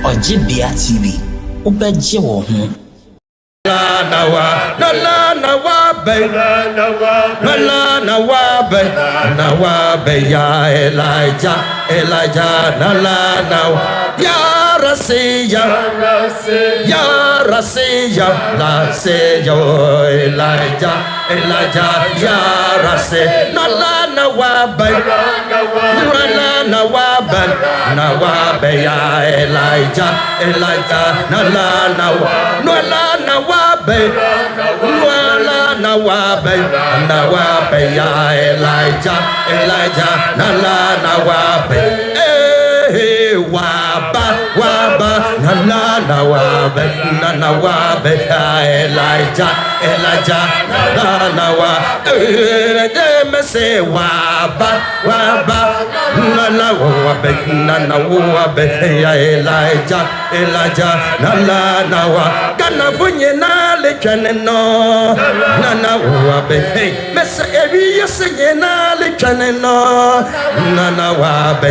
Ojibia TV, ubeje wo ho. La na wa be ya Elijah na wa ya Rasiya la se yo Elijah ya Rasi na wa be na wa be ya Elijah na wa no na wa be na wa be ya Elijah na wa be wa ba na wa be ya Elijah na wa me say wa ba na wa be ya Elijah na wa kana funye na le chaneno na wa be me say evi yesenye na le chaneno na wa be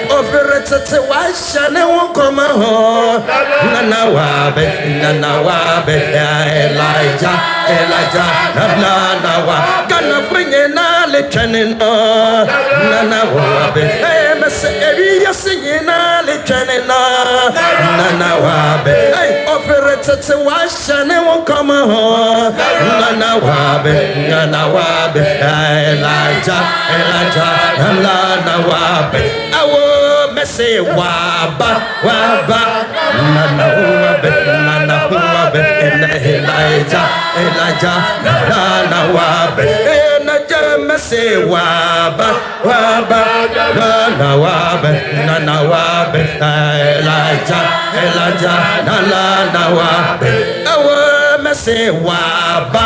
oferete wa shane won koma ho na wa be ya Elijah na wa kana funye na le chaneno na wa be me say evi yesenye na le chaneno na wa be oferete wa shane won koma ho na wa be Elijah na wa be awo me say wa ba na wa be Elijah na wa be na me say wa ba na wa be Elijah na wa be awo me say wa ba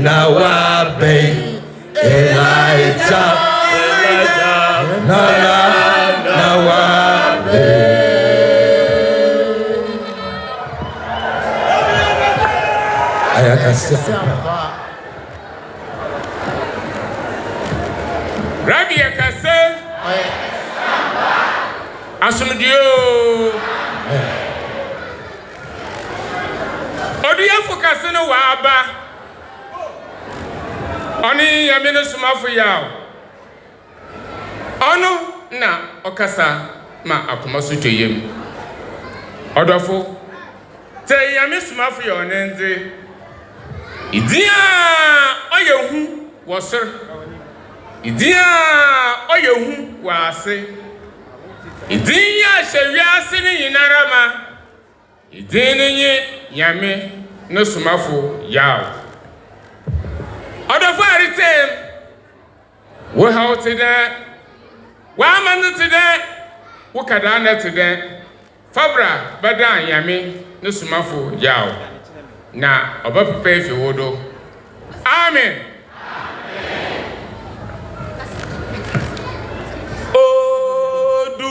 na wa be Elijah na wa be Rabbi Akase Asumdio Odiya fokase no wa aba Oni Nyame Somafo Yawoh Ono na okasa ma akoma so tweyem Odofo te Nyame Somafo Yawoh nenze Idia oyehu wosir Idia oyehu wase Idia hyewiase ni yinarama Idini Nyame Somafo Yawoh Odofo aritem wo hawo tede wa manu tede wo kadana tede fabra bada Nyame Somafo Yawoh na obapepe fi wodo amen odu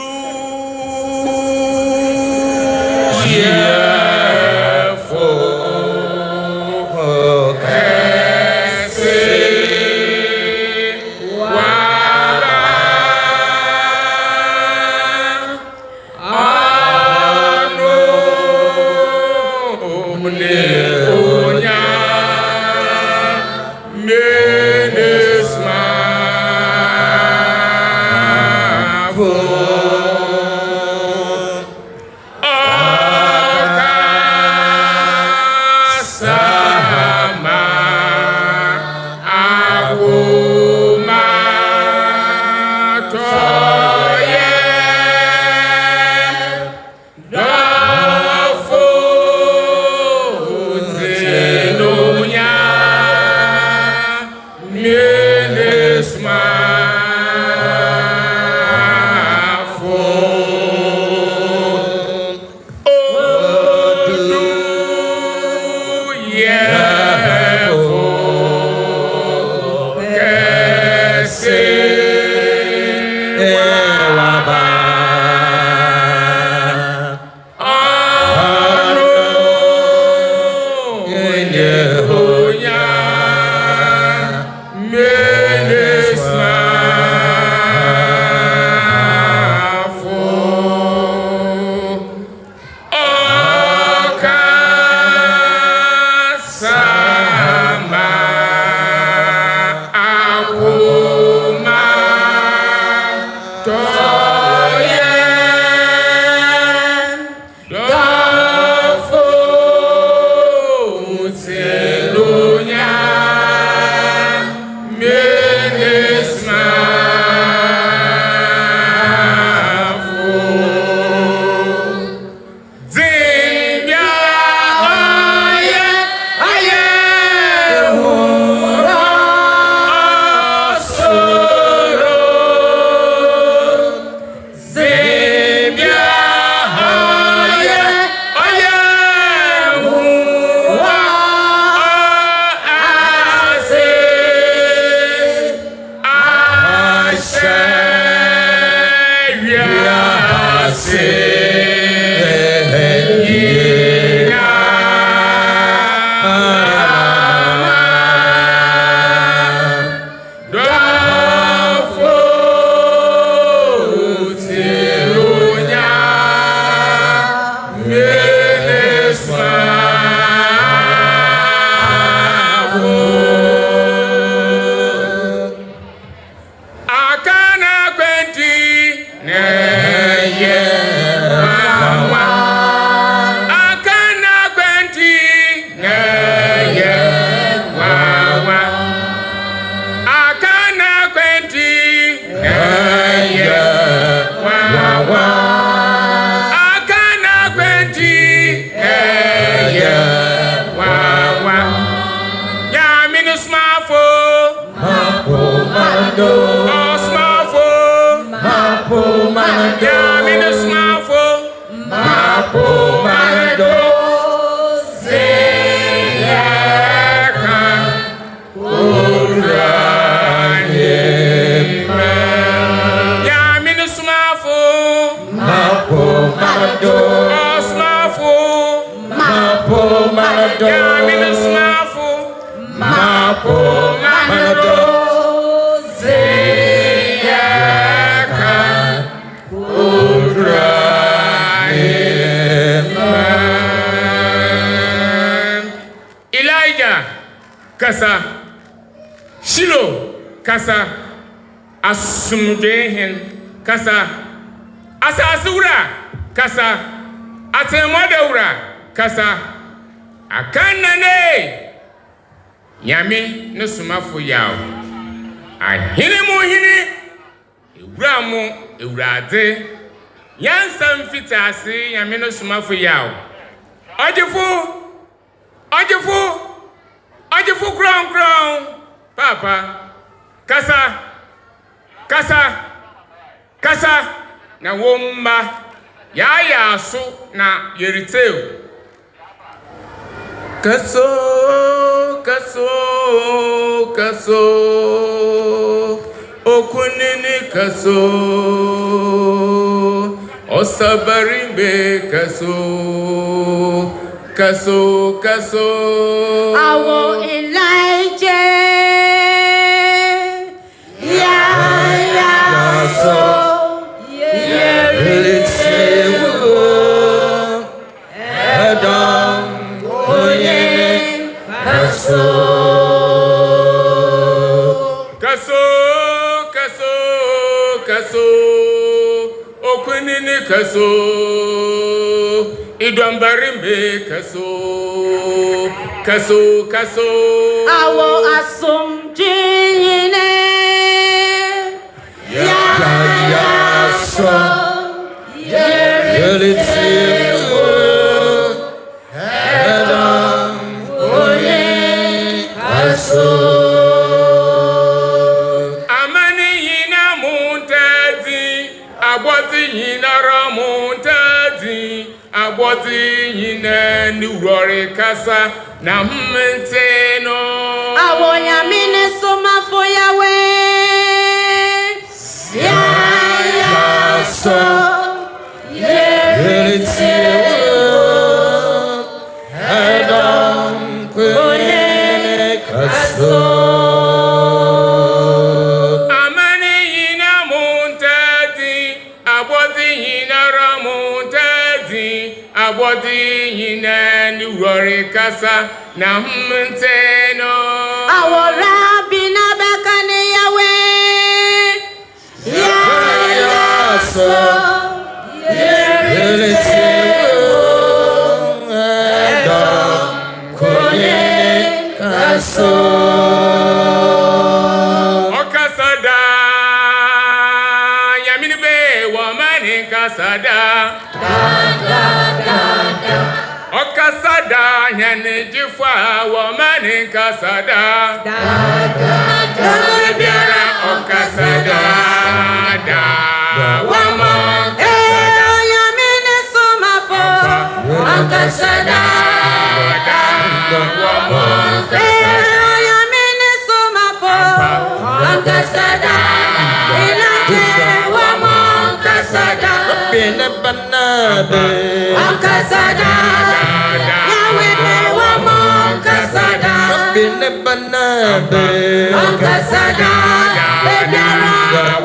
Yehovah. Kasa Shilo kasa asumdehen kasa asasura kasa atemodawura kasa akanane Nyame Somafo Yawoh ahene mu hene ewura mu ewurade yansam fitase Nyame Somafo Yawoh Ojifu kron papa kasa na womba ya so na yeriteu kaso okunini kaso osabarimbe kaso Awo Elijah so kaso okunini kaso idwambarimbe kaso awo asumjine ya so Aboti yina nuwore kasa na mmenteno awo Nyame Somafo Yawoh ya so Abodi yina nuwore kasa na mmenteno awora bina bakane Yawoh ya so okasada yaminbe wamani kasada Okasada nyane jifa wamani kasada biara okasada da wama Nyame Somafo okasada da wama Nyame Somafo okasada ilate wama okasada bene banabe Ankasada Yahweh wamo kasada bene banabe Ankasada Ebiara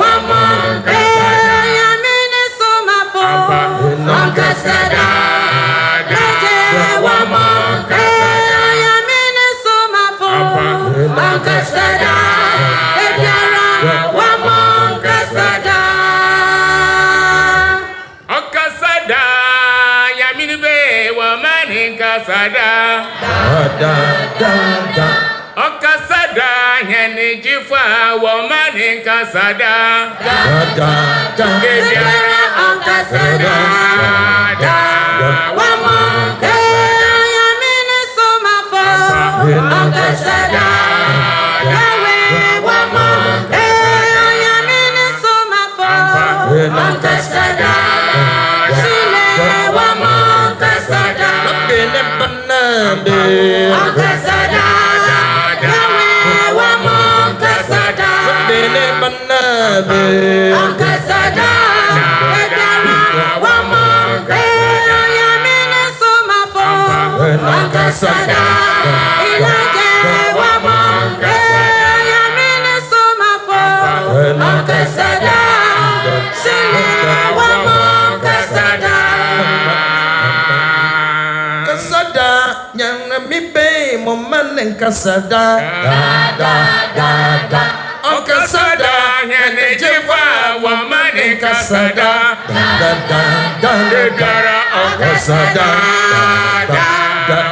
wamo kasada Yamini Somafo Ankasada Raje wamo kasada Yamini Somafo Ankasada Ebiara wamo kasada Okasada Yamini be woman kasada da Okasada Yeni Jifa woman kasada Ebiara Ankasada wamo Yamini Somafo Ankasada Yahweh wamo Yamini Somafo Ankasada Sile wamo kasada bene banabe Ankasada Yahweh wamo kasada bene banabe Ankasada Ebiara wamo Yamini Somafo Ankasada Ilaje wamo Yamini Somafo Ankasada Sile wamo kasada kasada nyana mi be mo manen kasada Okasada Yeni Jifa woman kasada Ebiara Okasada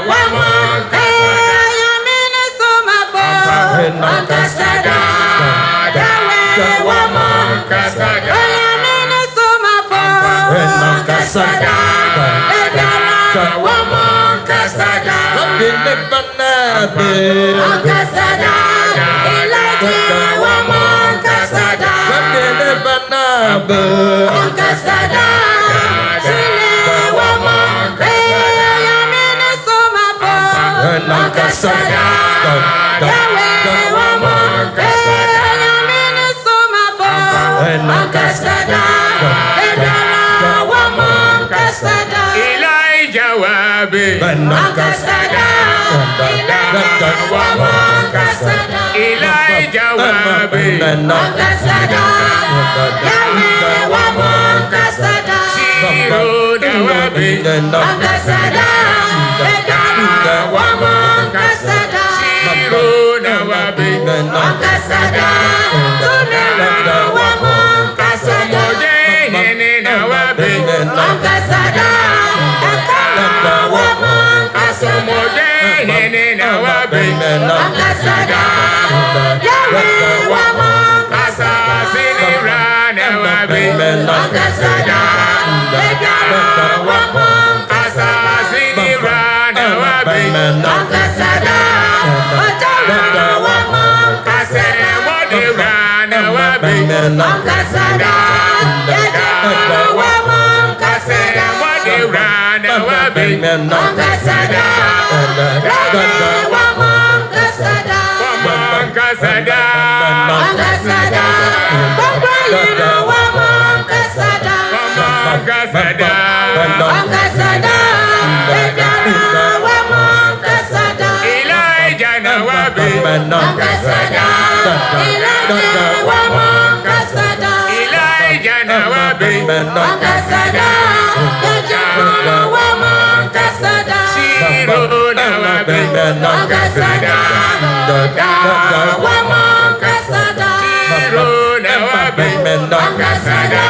wamo Yamini Somafo Ankasada Yahweh wamo Yamini Somafo Ankasada Ebiara wamo kasada bene banabe Ankasada Ilaje wamo kasada bene banabe Ankasada Sile wamo Yamini Somafo Ankasada Yahweh wamo Yamini Somafo Ankasada Ebiara wamo kasada Elijah wabe Ankasada wamo kasada Elijah wabe Ankasada Yahweh wamo kasada Shiro da wabe Ankasada Ebiara wamo kasada Shiro da wabe Ankasada Tumira wamo kasada Asomode yene na wabe Ankasada Ekara wamo Asomode yene na wabe Ankasada Yahweh wamo Asasini ra na wabe Ankasada Ebiara wamo Asasini ra na wabe Ankasada Otara wamo Asemode ra na wabe Ankasada Yajara wamo kasada Asemode ra na wabe Ankasada Raje wamo kasada Kasada Ankasada Ɔkrɔnkrɔnyi wamo kasada Kasada Ankasada Ebiara wamo kasada Elijah na wabe Ankasada Ilaje wamo kasada Elijah na wabe Ankasada Yajara wamo kasada Shiro na wabe Ankasada wamo kasada Shiro na wabe Ankasada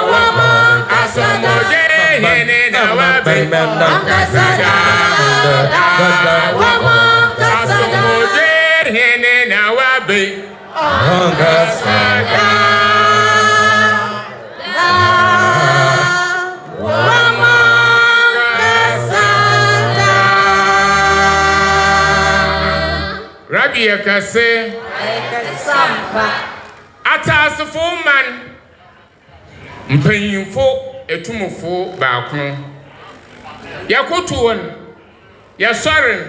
wamo kasada Asomode yene na wabe Ankasada wamo kasada Asomode yene na wabe Ankasada wamo kasada Rabbi Yakase Sampa Atasifo man mpanyimfo etumufo baako yakotuon yasoren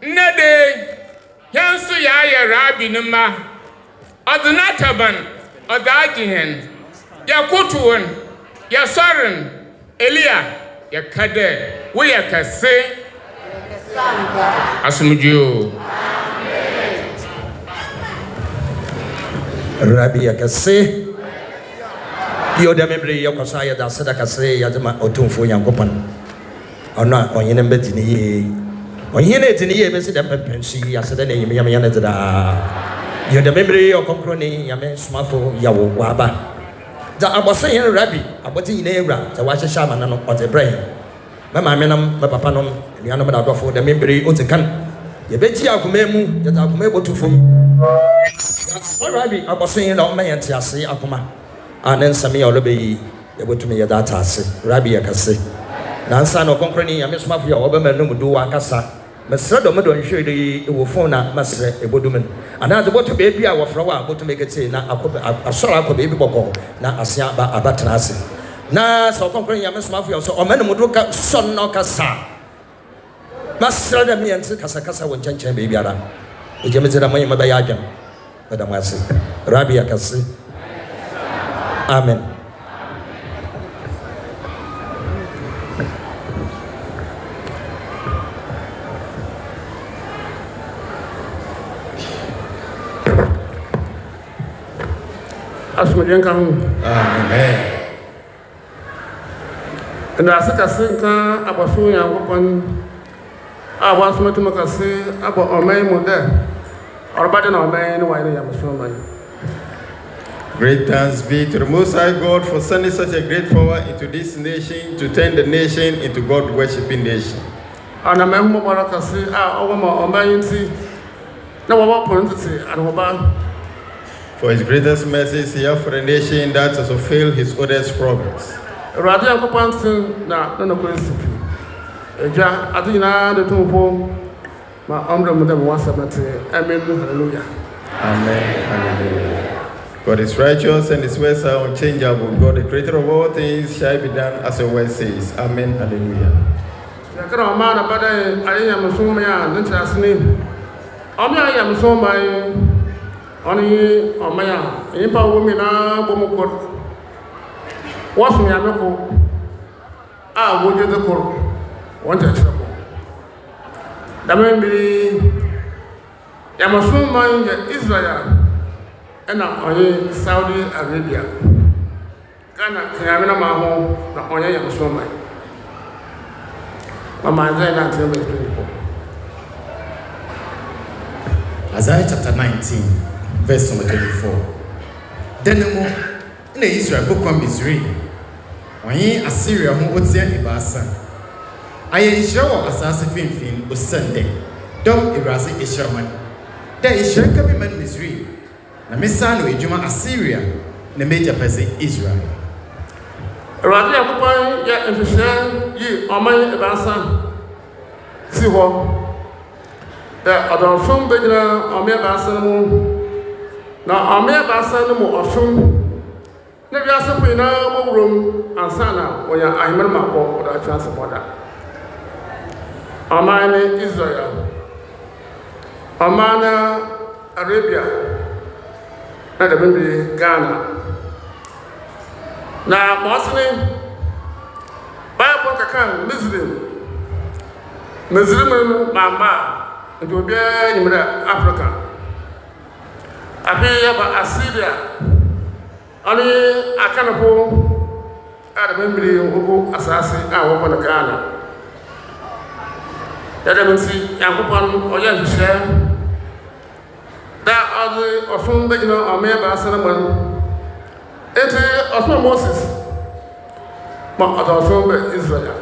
nnede yanso ya Rabbi nima odnataban odajihen Yakutuan, Yasaran, Elia, Yakade, we are Kase Asumuju. Rabbi Yakase. You the memory of Kosaya da Sadakase Yadama Otumfo Yankopan. Or not on Yenem Betini. On Yenetini, Bessie Pensi, Yasadane, Yamayanata. You the memory of Ɔkrɔnkrɔnyi Nyame Somafo Yawoh Waba. The Abosay Rabbi, Aboti Nebra, the Washer Shaman on the brain. Mamma Menam, Papanum, the animal for the memory of the can. You bet you Akumemu, that Akumebo to Fum. Rabbi, Abosay on my antiasi Akuma. And then Sami Olobe, able to me a data, Rabbi Akase. Nansa no Ɔkrɔnkrɔnyi Nyame Somafo Yawoh, no do Akasa. Mr. Domodon show the Wofona, Master Eboduman. And now the water baby, our flower, but to make it say, now a solar baby boko, now a siaba abatanasi. Now, so Ɔkrɔnkrɔnyi Nyame Somafo Yawoh, or Manamuduka, son no cassa. Master the me and Casa when Chancha baby ara. The Jamaica Moy Mabayagam, Madame Wasi, Rabbi Akasi. Amen. Amen. And as I say, I was so young, I was not to make a say about our main model or better than our main why I am so many. Great thanks be to the Most High God for sending such a great power into this nation to turn the nation into God worshipping nation. And I remember what I say, over my main see. Now, what point to say, and about. For his greatest mercies here for the nation that has fulfilled his oldest promise. Radio Copanson, now, no principle. I think now the two home, my umbrella with them once a matter. Amen. Hallelujah. Amen. Hallelujah. God is righteous and his ways are unchangeable. God, the creator of all things, shall be done as your word says. Amen. Hallelujah. I am so many, I am so many. Only on my impa women are Bomoko. What's me a local? Ah, would you the court? Wanted trouble. The man be Yamasuma Israel and Saudi Arabia. Ghana, Yamina Maho, the Oya Yamasuma. Mamma, then until the people. Isaiah chapter 19. Verse number 24. Then in the Israel book on Missouri, when Assyria who would say Ibasa, I am sure assassin fin was Sunday. Don't erase Israel. There is sure coming man Missouri. Na Missano Juma Assyria, the major person Israel. Radia Papa, yet if you say, ye are my Ibasa. See what? The other from Bedra or mere Basan. Now, I may have asked them more often. Never asked me now, room and Sana, or I remember or I transport that. Amana Israel, Amana Arabia, and the Ghana. Now, Boston, Bible can Muslim, Mama, and to be in Africa. Abiyaba Assyria, only a canapo at a memory of assassin and open the Ghana. Let them see Yakupan or Yan share that other or from beginner or mere Basanaman. It is Osman Moses, but other from Israel.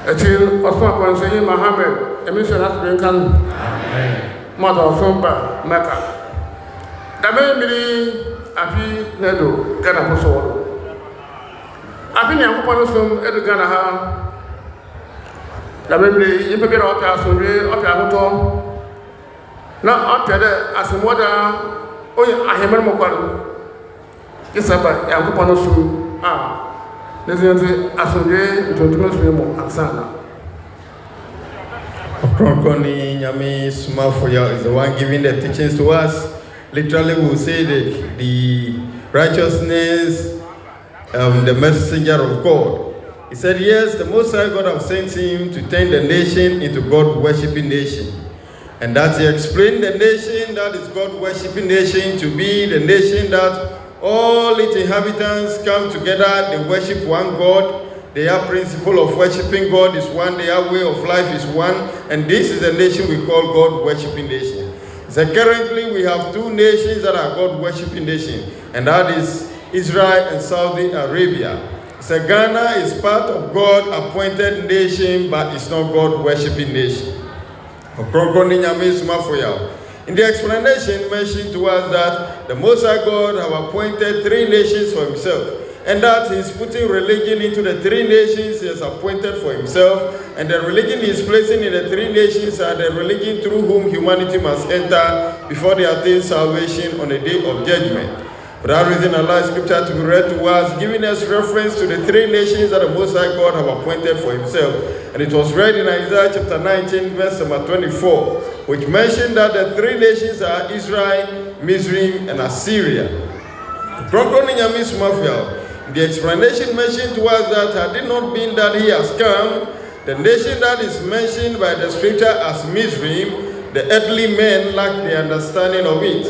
It is Osman Kwanzaa Mohammed, a mission has been come. Amen. Mother of Somba, Mecca. The baby, Afi Nedo, Ghana Posol. Afi Yakupanum, Edu Ghana. The baby, you prepare up your survey, up your hotel. Not up there as a mother, oh, I have a mobile. Yes, about Yakupanum. Ah, there's a survey to Muslim and Sana. Ɔkrɔnkrɔnyi Nyame Somafo Yawoh is the one giving the teachings to us. Literally, we will say that the righteousness, the messenger of God. He said, yes, the Most High God have sent him to turn the nation into God-worshipping nation. And that he explained the nation that is God-worshipping nation to be the nation that all its inhabitants come together, they worship one God. Their principle of worshiping God is one, their way of life is one, and this is the nation we call God-worshipping nation. So currently we have two nations that are God-worshipping nation, and that is Israel and Saudi Arabia. So Ghana is part of God-appointed nation, but it's not God-worshipping nation. Ɔkrɔnkrɔnyi Nyame Somafo Yawoh. In the explanation mentioned to us that the Most High God have appointed three nations for himself, and that he's putting religion into the three nations he has appointed for himself, and the religion he's placing in the three nations are the religion through whom humanity must enter before they attain salvation on the day of judgment. For that reason, Allah scripture to be read to us, giving us reference to the three nations that the Most High God have appointed for himself. And it was read in Isaiah chapter 19, verse number 24, which mentioned that the three nations are Israel, Mizraim, and Assyria. Ɔkrɔnkrɔnyi Nyame Somafo Yawoh. The explanation mentioned to us that had it not been that he has come, the nation that is mentioned by the scripture as Mizraim, the earthly men lack the understanding of it.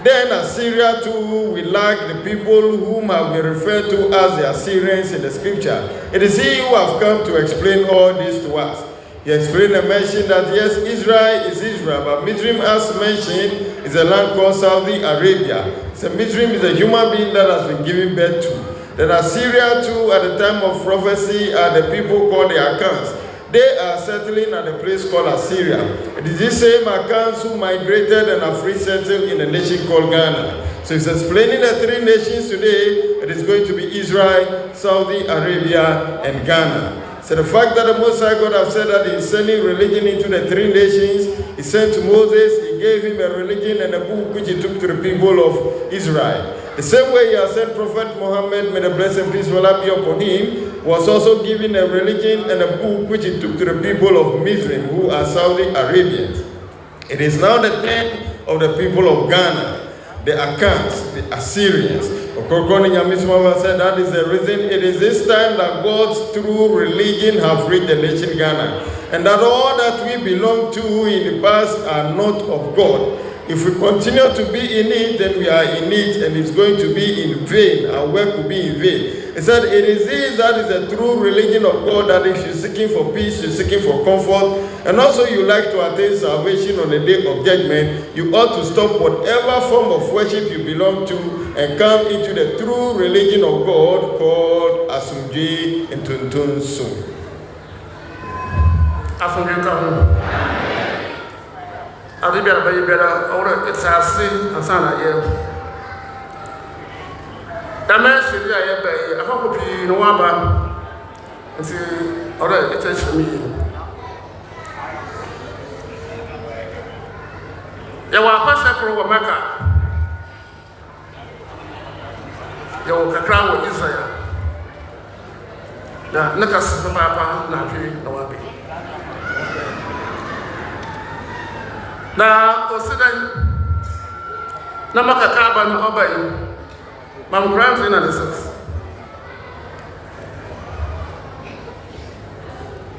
Then Assyria too will lack the people whom have been referred to as the Assyrians in the scripture. It is he who has come to explain all this to us. He explained and mentioned that yes, Israel is Israel, but Mizraim, as mentioned, is a land called Saudi Arabia. So Mizraim is a human being that has been given birth to. Then Assyria too, at the time of prophecy, are the people called the Akans. They are settling at a place called Assyria. It is these same Akans who migrated and have resettled in a nation called Ghana. So it's explaining the three nations today. It is going to be Israel, Saudi Arabia, and Ghana. So the fact that the Most High God have said that he's sending religion into the three nations, he sent to Moses, he gave him a religion and a book which he took to the people of Israel. The same way he has sent Prophet Muhammad, may the blessing peace will be upon him, was also given a religion and a book which he took to the people of Mizraim, who are Saudi Arabians. It is now the turn of the people of Ghana, the Akans, the Assyrians. Ɔkrɔnkrɔnyi Nyame Somafo Yawoh said that is the reason it is this time that God's true religion have reached the nation Ghana, and that all that we belong to in the past are not of God. If we continue to be in it, then we are in it, and it's going to be in vain. Our work will be in vain. He said, it is this that is the true religion of God, that if you're seeking for peace, you're seeking for comfort, and also you like to attain salvation on the day of judgment, you ought to stop whatever form of worship you belong to and come into the true religion of God called Asumdwe and Tuntunso. Adi biara bayi biara awura etsase asana ye. Dama shiri aye bayi afako pi no waba. Nti awura etsase mi. Ya wa kwasa kro wa Maka. Ya wa kakra wa Israel. Na nakas papa na pi no wabi. Na osidan na makakaba na obayi mam grant in the sense.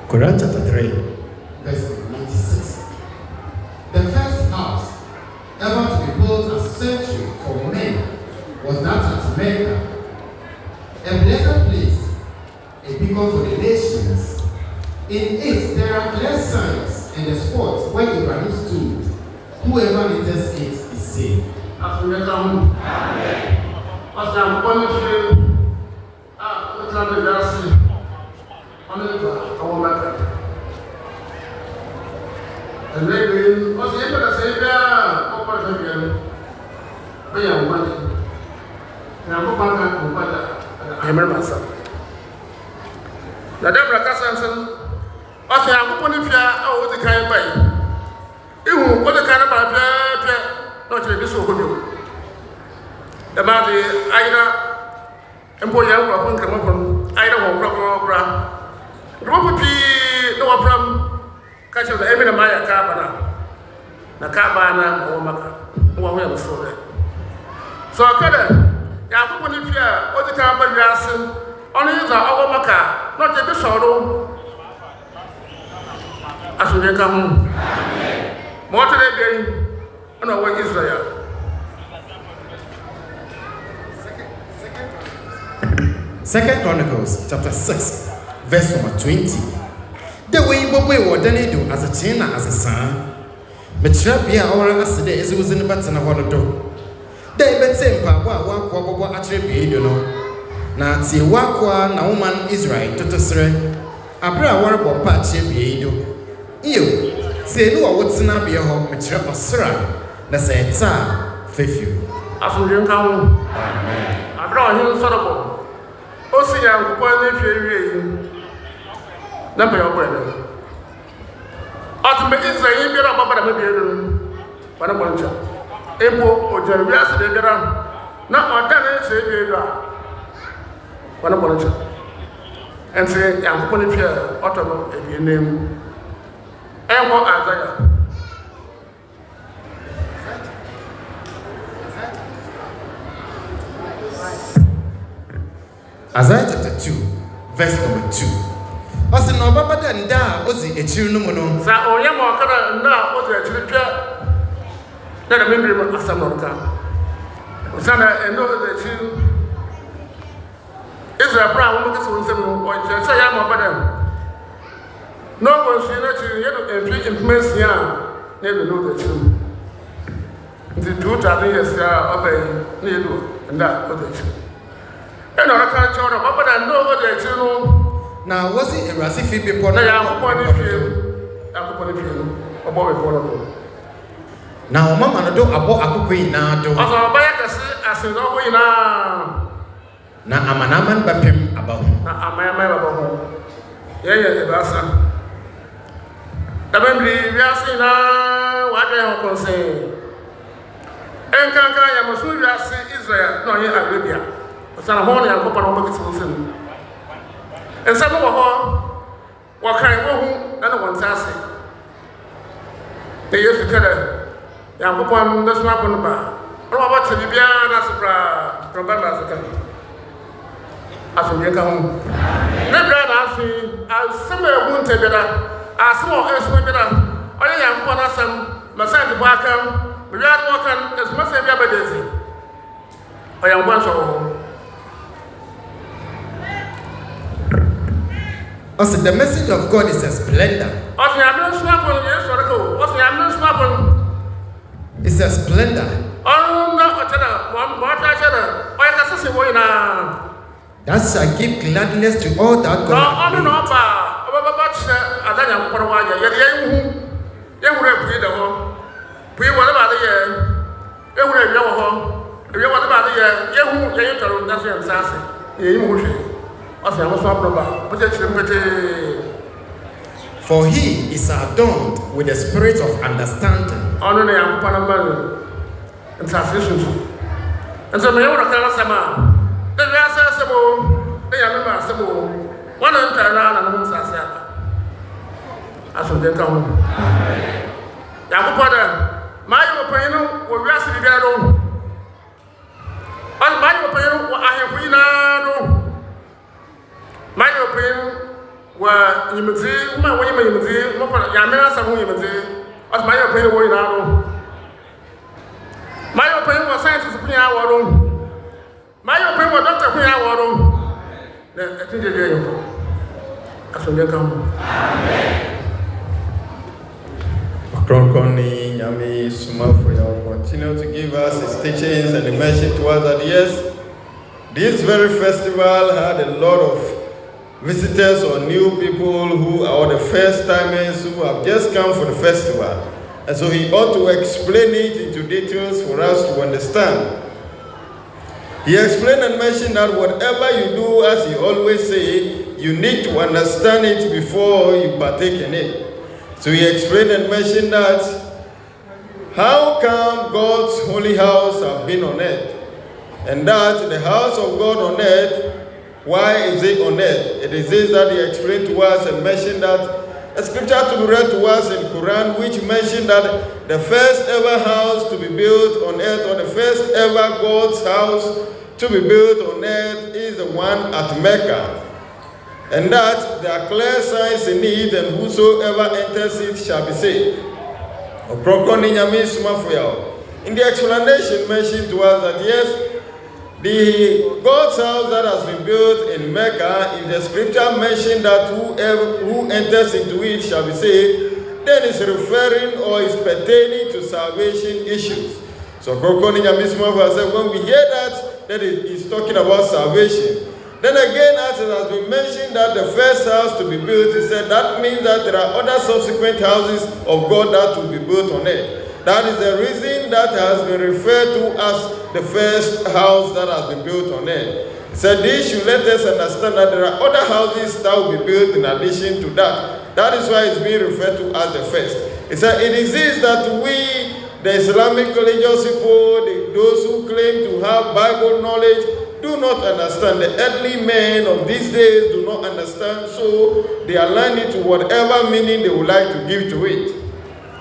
Quran chapter 3, verse 96. The first house ever to be built as sanctuary for men was that at Mecca, a blessed place, a beacon for the nations. In it there are clear signs and the spot where Ibrahim stood. Whoever enters it is saved. Amen. As I'm going to let's have the verse. Our Mecca. And maybe what's the end of the same year? Be a money. Now go back and go. I remember myself. The Deborah Cassanson. I say I'm going to oh, the kind by. Ihu what the kind of not to be so good. The matter either employer or come from either one proper. Robert no problem. Catch the Emina Maya Cabana. The Cabana or Maka. One way of so I ya ko ni fia o ti kan ba wiase ono yi za owo maka no je bi soro asunye ka hu mo tere bi ono wo Israel. Second Chronicles chapter 6 verse number 20. The way you boy what do as a china as a son. Metrabia or as the is was in the button of one door. They bet same papa wa attribute you know. Na ti wakwa na woman Israel to sre. Abra war bo patch be do. Iyo say no what's na be ho metra osra na say ta fefu. Afunje kan wo. Amen. Abra hin sorobo. O si ya nkwa na hwe wie na pe yo kwere. Atme Israel bi ra babara me bi edu. Bana boncha. Ebo ojer wi ase de bira na oda na se bi edu a. Bana boncha. Ense ya nkwa na hwe oto no e bi enem. Enwo Isaiah chapter 2 verse number 2. Ose no baba da nda ozi echiru no mu no. Sa oya mo kara nda ozi echiru twa. Na da membri mo asam no ka. Osana eno ozi echiru. Israel pra wo mo kese wo nsem no o je ya mo baba. No one should not you influence ya never know the truth. The truth are yes, obey needle and that other truth. And I can't tell them, but I know what they do. Now, was it a Rasifi before? I am upon you, about a now, Mamma, do about a queen now. Do as an away now. Now, I'm an aman bapim about him. I'm a man about home. Yeah, that's the memory we are seeing now, what they are concerned. And Kanka, Yamasu, we are seeing Israel, no, in Arabia. Sana hone ya kopa na mbaki simusimu. And some of them were carrying one and one sassy. They used to tell her, Yampon does not on the bar. Oh, about to be beyond as a from Bamba. As we get home. Maybe I see, I'll somewhere won't take better. As small as we better. Only Yampon has some massage back. We are walking as much as ever daisy. I am one so. Also, the message of God is a splendor. It's a splendor. That shall give gladness to all that God has made. For he is adorned with the spirit of understanding. And so, my own Sama, the last Sabo, they are members of one and Tana and Sasa. As we get on. Yakupada, my opinion will rest in the ghetto. My opinion, I have been my opinion were you my way, Yamina Samu, as my opinion were now. My opinion was scientists putting our room. My opinion was Dr. Putting our room. I think they as we come. Ɔkrɔnkrɔnyi Nyame Somafo Yawoh continue to give us his teachings and the message to us that yes, this very festival had a lot of visitors or new people who are the first timers who have just come for the festival. And so he ought to explain it into details for us to understand. He explained and mentioned that whatever you do, as he always say, you need to understand it before you partake in it. So he explained and mentioned that how come God's holy house have been on earth? And that the house of God on earth, why is it on earth? It is this that he explained to us and mentioned that a scripture to be read to us in Quran which mentioned that the first ever house to be built on earth, or the first ever God's house to be built on earth is the one at Mecca, and that there are clear signs in it, and whosoever enters it shall be saved. Ɔkrɔnkrɔnyi Nyame Somafo Yawoh. In the explanation mentioned to us that yes, the God's house that has been built in Mecca, if the scripture mentioned that who enters into it shall be saved, then it's referring or is pertaining to salvation issues. So Ɔkrɔnkrɔnyi Nyame Somafo said, when we hear that it is talking about salvation. Then again, as it has been mentioned that the first house to be built, he said that means that there are other subsequent houses of God that will be built on earth. That is the reason that has been referred to as the first house that has been built on earth. He said this should let us understand that there are other houses that will be built in addition to that. That is why it's being referred to as the first. He said it is this that we, the Islamic religious people, those who claim to have Bible knowledge, do not understand. The earthly men of these days do not understand, so they align it to whatever meaning they would like to give to it.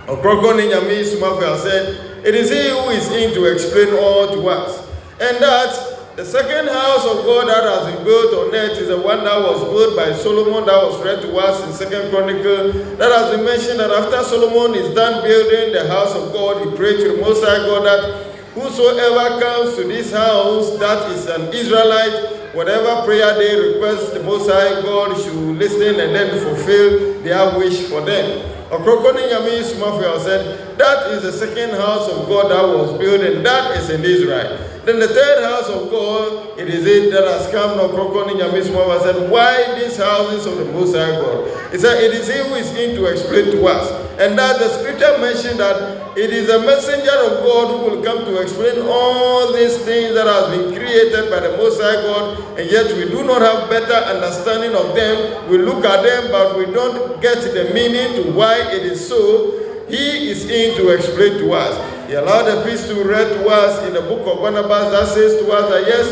Ɔkrɔnkrɔnyi Nyame Somafo said, it is he who is in to explain all to us. And that the second house of God that has been built on earth is the one that was built by Solomon, that was read to us in 2 Chronicles. That has been mentioned that after Solomon is done building the house of God, he prayed to the Most High God that whosoever comes to this house that is an Israelite, whatever prayer they request, the Most High God should listen and then fulfill their wish for them. Ɔkrɔnkrɔnyi Nyame Somafo Yawoh said, that is the second house of God that was built, and that is in Israel. Then the third house of God, it is it that has come. Ɔkrɔnkrɔnyi Nyame Somafo Yawoh said, why these houses of the Most High God? He said, it is he who is in to explain to us. And that the scripture mentioned that it is a messenger of God who will come to explain all these things that has been created by the Most High God, and yet we do not have better understanding of them. We look at them, but we don't get the meaning to why it is so. He is in to explain to us. He allowed the priest to read to us in the book of Barnabas that says to us that yes,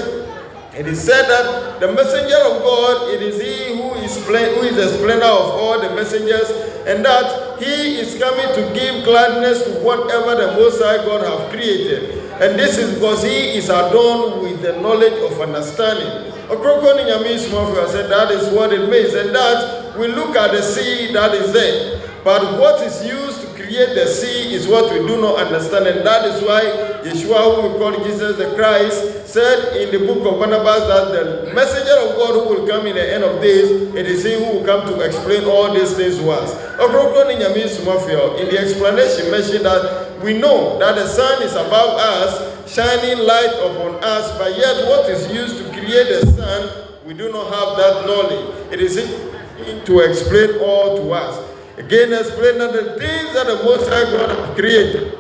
it is said that the messenger of God, it is he who is the splendor of all the messengers, and that he is coming to give gladness to whatever the Most High God have created. And this is because he is adorned with the knowledge of understanding. Ɔkrɔnkrɔnyi Nyame Somafo Yawoh said that is what it means, and that we look at the sea that is there. But what is used to create the sea is what we do not understand, and that is why Yeshua, who we call Jesus the Christ, said in the book of Barnabas that the messenger of God who will come in the end of days, it is he who will come to explain all these things to us. Ɔkrɔnkrɔnyi Nyame Somafo Yawoh, in the explanation mentioned that we know that the sun is above us, shining light upon us, but yet what is used to create the sun, we do not have that knowledge. It is to explain all to us. Again, explain that the things that the Most High God has created,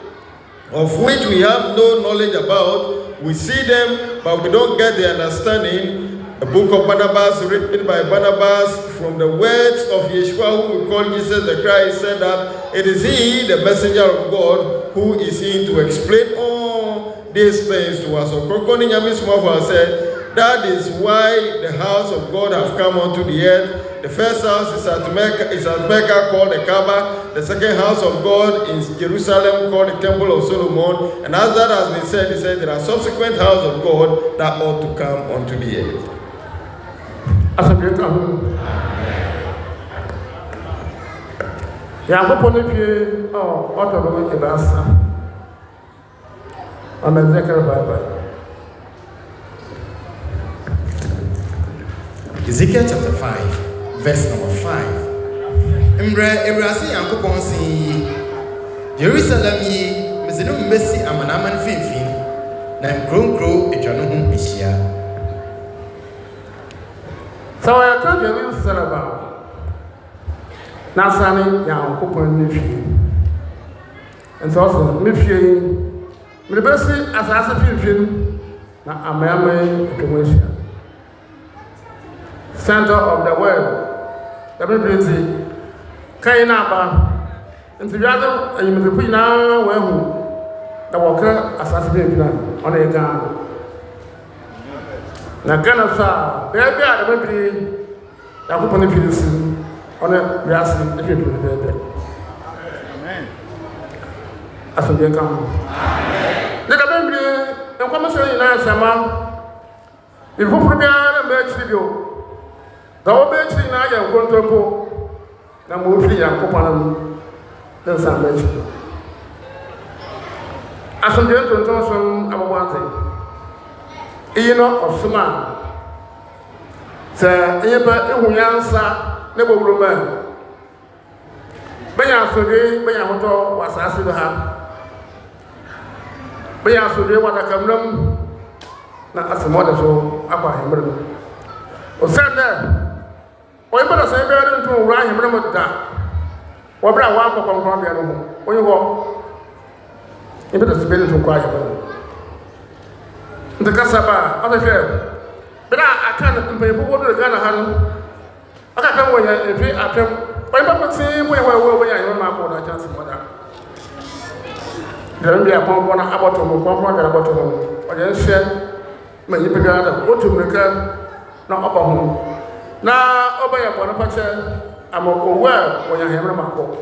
of which we have no knowledge about, we see them, but we don't get the understanding. The book of Barnabas, written by Barnabas from the words of Yeshua, who we call Jesus the Christ, said that it is he, the messenger of God, who is in to explain all these things to us. So Ɔkrɔnkrɔnyi Nyame Somafo Yawoh said, that is why the house of God have come onto the earth. The first house is at Mecca called the Kaaba. The second house of God is Jerusalem called the Temple of Solomon. And as that has been said, he said there are subsequent houses of God that ought to come onto the earth. As a great time. Yankopɔn ɔtɔbɔ ebasa. Amezekere Bible. Ezekiel chapter 5, verse number 5. Mbre Ebrasi Yankopɔn si Jerusalem yi mezinum mbesi amanaman finfin na nkronkro etwano ho ehyia. So I told Jerusalem na sane Yankopɔn nifie. And so also nifie mbesi asase finfin na amayama etwano ehyia. Center of the world. The Bible says, Kainaba, and the other, and you may now where the worker assassinated on a gun. Naganasa, baby, I remember the company feels on a grassy, if you do the baby. Amen. As we come. The Bible, the commission in Ansama, If you put me on a match video, the old match in I am going to go. Now, mostly I'm going to some match. As I'm going to tell some about one thing. You know, of some man. Sir, you answer, never remember. Benya sode benya hoto wasase do ha benya sode wada kamram na asemoda so akwa hemre o sende o yebada se be rin tun wura hemre mo da wo bra wa kokonkon bia no ho oyi ho yebada se be rin tun kwa hemre ndaka saba ata hwe bra akan mpe popo do Ghana han aka kan wo ya efi atem Why not say where I am a chance mother? Then be upon one about to move one about home. Or then share my Yipagada, go to Mecca, not up home. Now, over your Bonaparte, I'm aware when I am a Marco.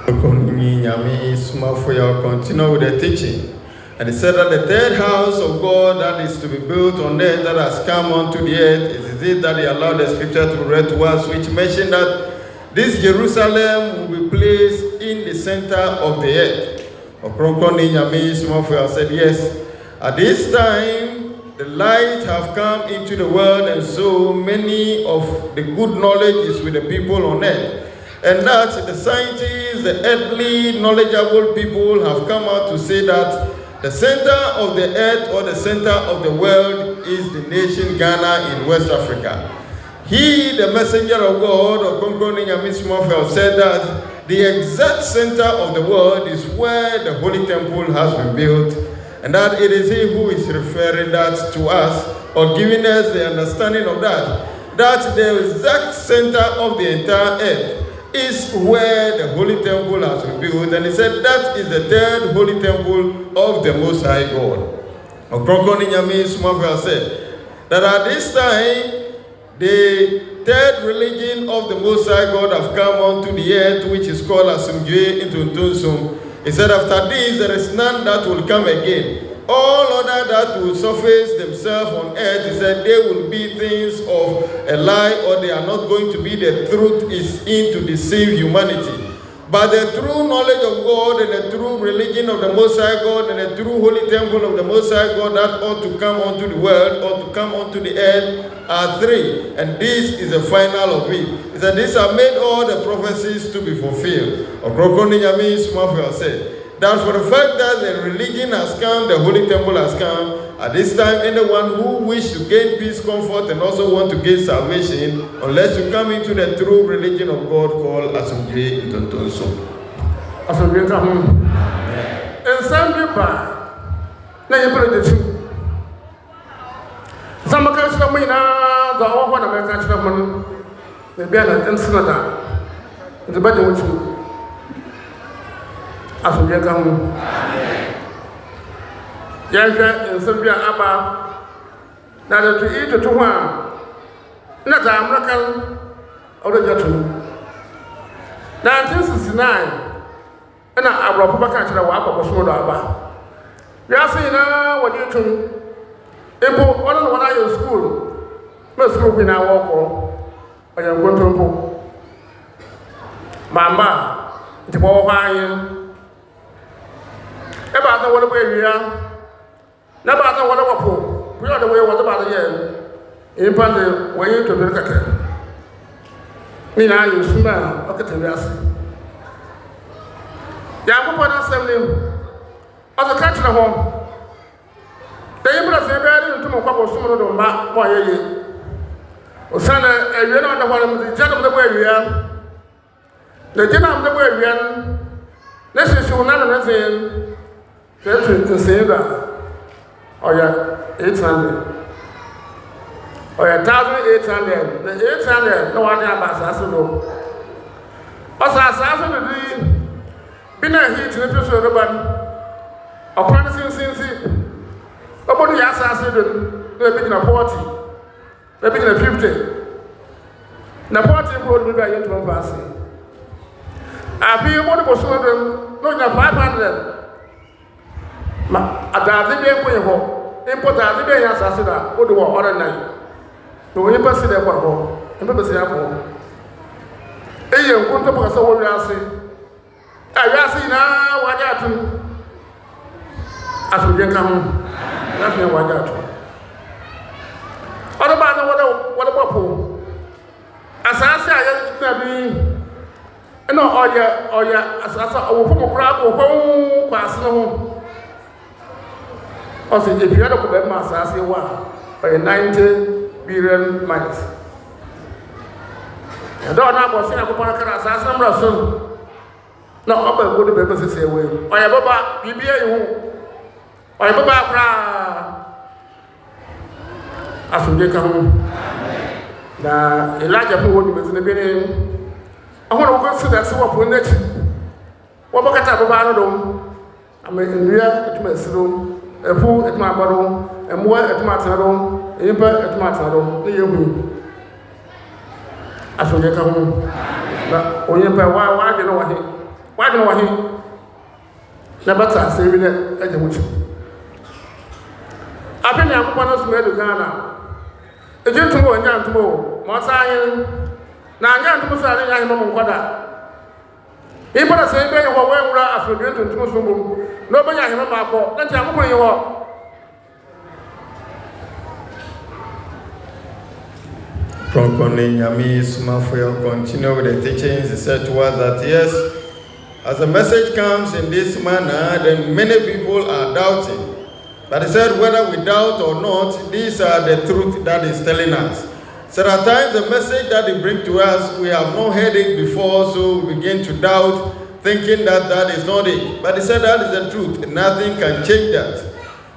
Ɔkrɔnkrɔnyi Nyame Somafo Yawoh continue with the teaching. And he said that the third house of God that is to be built on earth that has come onto the earth is it that he allowed the scripture to read to us, which mentioned that this Jerusalem will be placed in the center of the earth. Ɔkrɔnkrɔnyi Nyame Somafo Yawoh said, yes, at this time the light have come into the world, and so many of the good knowledge is with the people on earth. And that the scientists, the earthly, knowledgeable people have come out to say that the center of the earth or the center of the world is the nation Ghana in West Africa. He, the messenger of God, Ɔkrɔnkrɔnyi Nyame Somafo Yawoh, said that the exact center of the world is where the Holy Temple has been built, and that it is he who is referring that to us or giving us the understanding of that the exact center of the entire earth is where the Holy Temple has been built, and he said that is the third Holy Temple of the Most High God. Ɔkrɔnkrɔnyi Nyame Somafo Yawoh said that at this time, the third religion of the Most High God have come onto the earth, which is called Asumdwe Intuntonsum. He said after this, there is none that will come again. All other that will surface themselves on earth, he said they will be things of a lie, or they are not going to be the truth is in to deceive humanity. But the true knowledge of God and the true religion of the Most High God and the true Holy Temple of the Most High God that ought to come onto the world or to come onto the earth are three. And this is the final of it. He said these have made all the prophecies to be fulfilled. Ɔkrɔnkrɔnyi Nyame Somafo Yawoh said that for the fact that the religion has come, the Holy Temple has come, at this time anyone who wishes to gain peace, comfort, and also want to gain salvation, unless you come into the true religion of God called Asumdwe Intuntonsum. Asumdwe Kahum. And some people, now you put it to some catch the winner, the one of catch the money, the banner and Senada, the budget with you. Asumdwe Kahum. Yanka in Serbia Abba, now to eat to one, not American or the Jatu. 1969, and I brought back to the Waka was more Abba. We are saying now what you do. Impo, one of the one I in school, no school in our walk, I am going to Impo. Mamba, the ball high. About the water where we are. Never know what about poor. We are the way what about the year. In Pande, when you to the Kaka. Mina, you smell, look at the rest. Yakupan assembly of the country home. The Emperor said, I didn't know what some of them back for a year. Osana, and you know the one of the gentleman the way we are. The gentleman the way we are. Let's say, not nothing. To say that. Or 800. Or 1,800. The 800, no one about Sassano. Also, Sassano, been a heat in the future of the button. Or promising since nobody has Sassano, they're making a 40. They're making a 50. The 40 brought me by into a passing. I feel one of them, no, 500. At the other day, important the be asasida o do order nine to we pass the kwako e be se akọ e ye nko to ba so wo wiase a wiase na waja atu asuje kan na fe waja atu odo ba na wo popo asase a ye na bi eno oya asasa wo popo kra ko kwase no ho also if you had to come asase wa for 90 billion miles and don't na bo se akopon kra asase na mra so na oba go de be se se we oya baba bibia yi ho oya baba kra asuje ka ho na elaja po woni bezine be ne ahoro ko se da se wo po na chi wo bakata baba no do ama nria etuma siro efu etuma baro emwa etuma taro yimpa etuma taro ne yehu asuje ka ho na oyimpa wa de no wahi na bata se wi ne aje muchu abeni akopɔ no so medu Ghana ejintumo onyantumo mo sayin na anyantumo so ale nyahin mo nkoda ibara se be wo wenwura afrodin tuntumo so mbom no be nyahin mo akɔ na ti akopɔ yi ho Ɔkrɔnkrɔnyi Nyame Somafo Yawoh continue with the teachings. He said to us that yes, as the message comes in this manner, then many people are doubting. But he said, whether we doubt or not, these are the truth that is telling us. So at times the message that they bring to us, we have not heard it before, so we begin to doubt, thinking that that is not it. But he said that is the truth. Nothing can change that.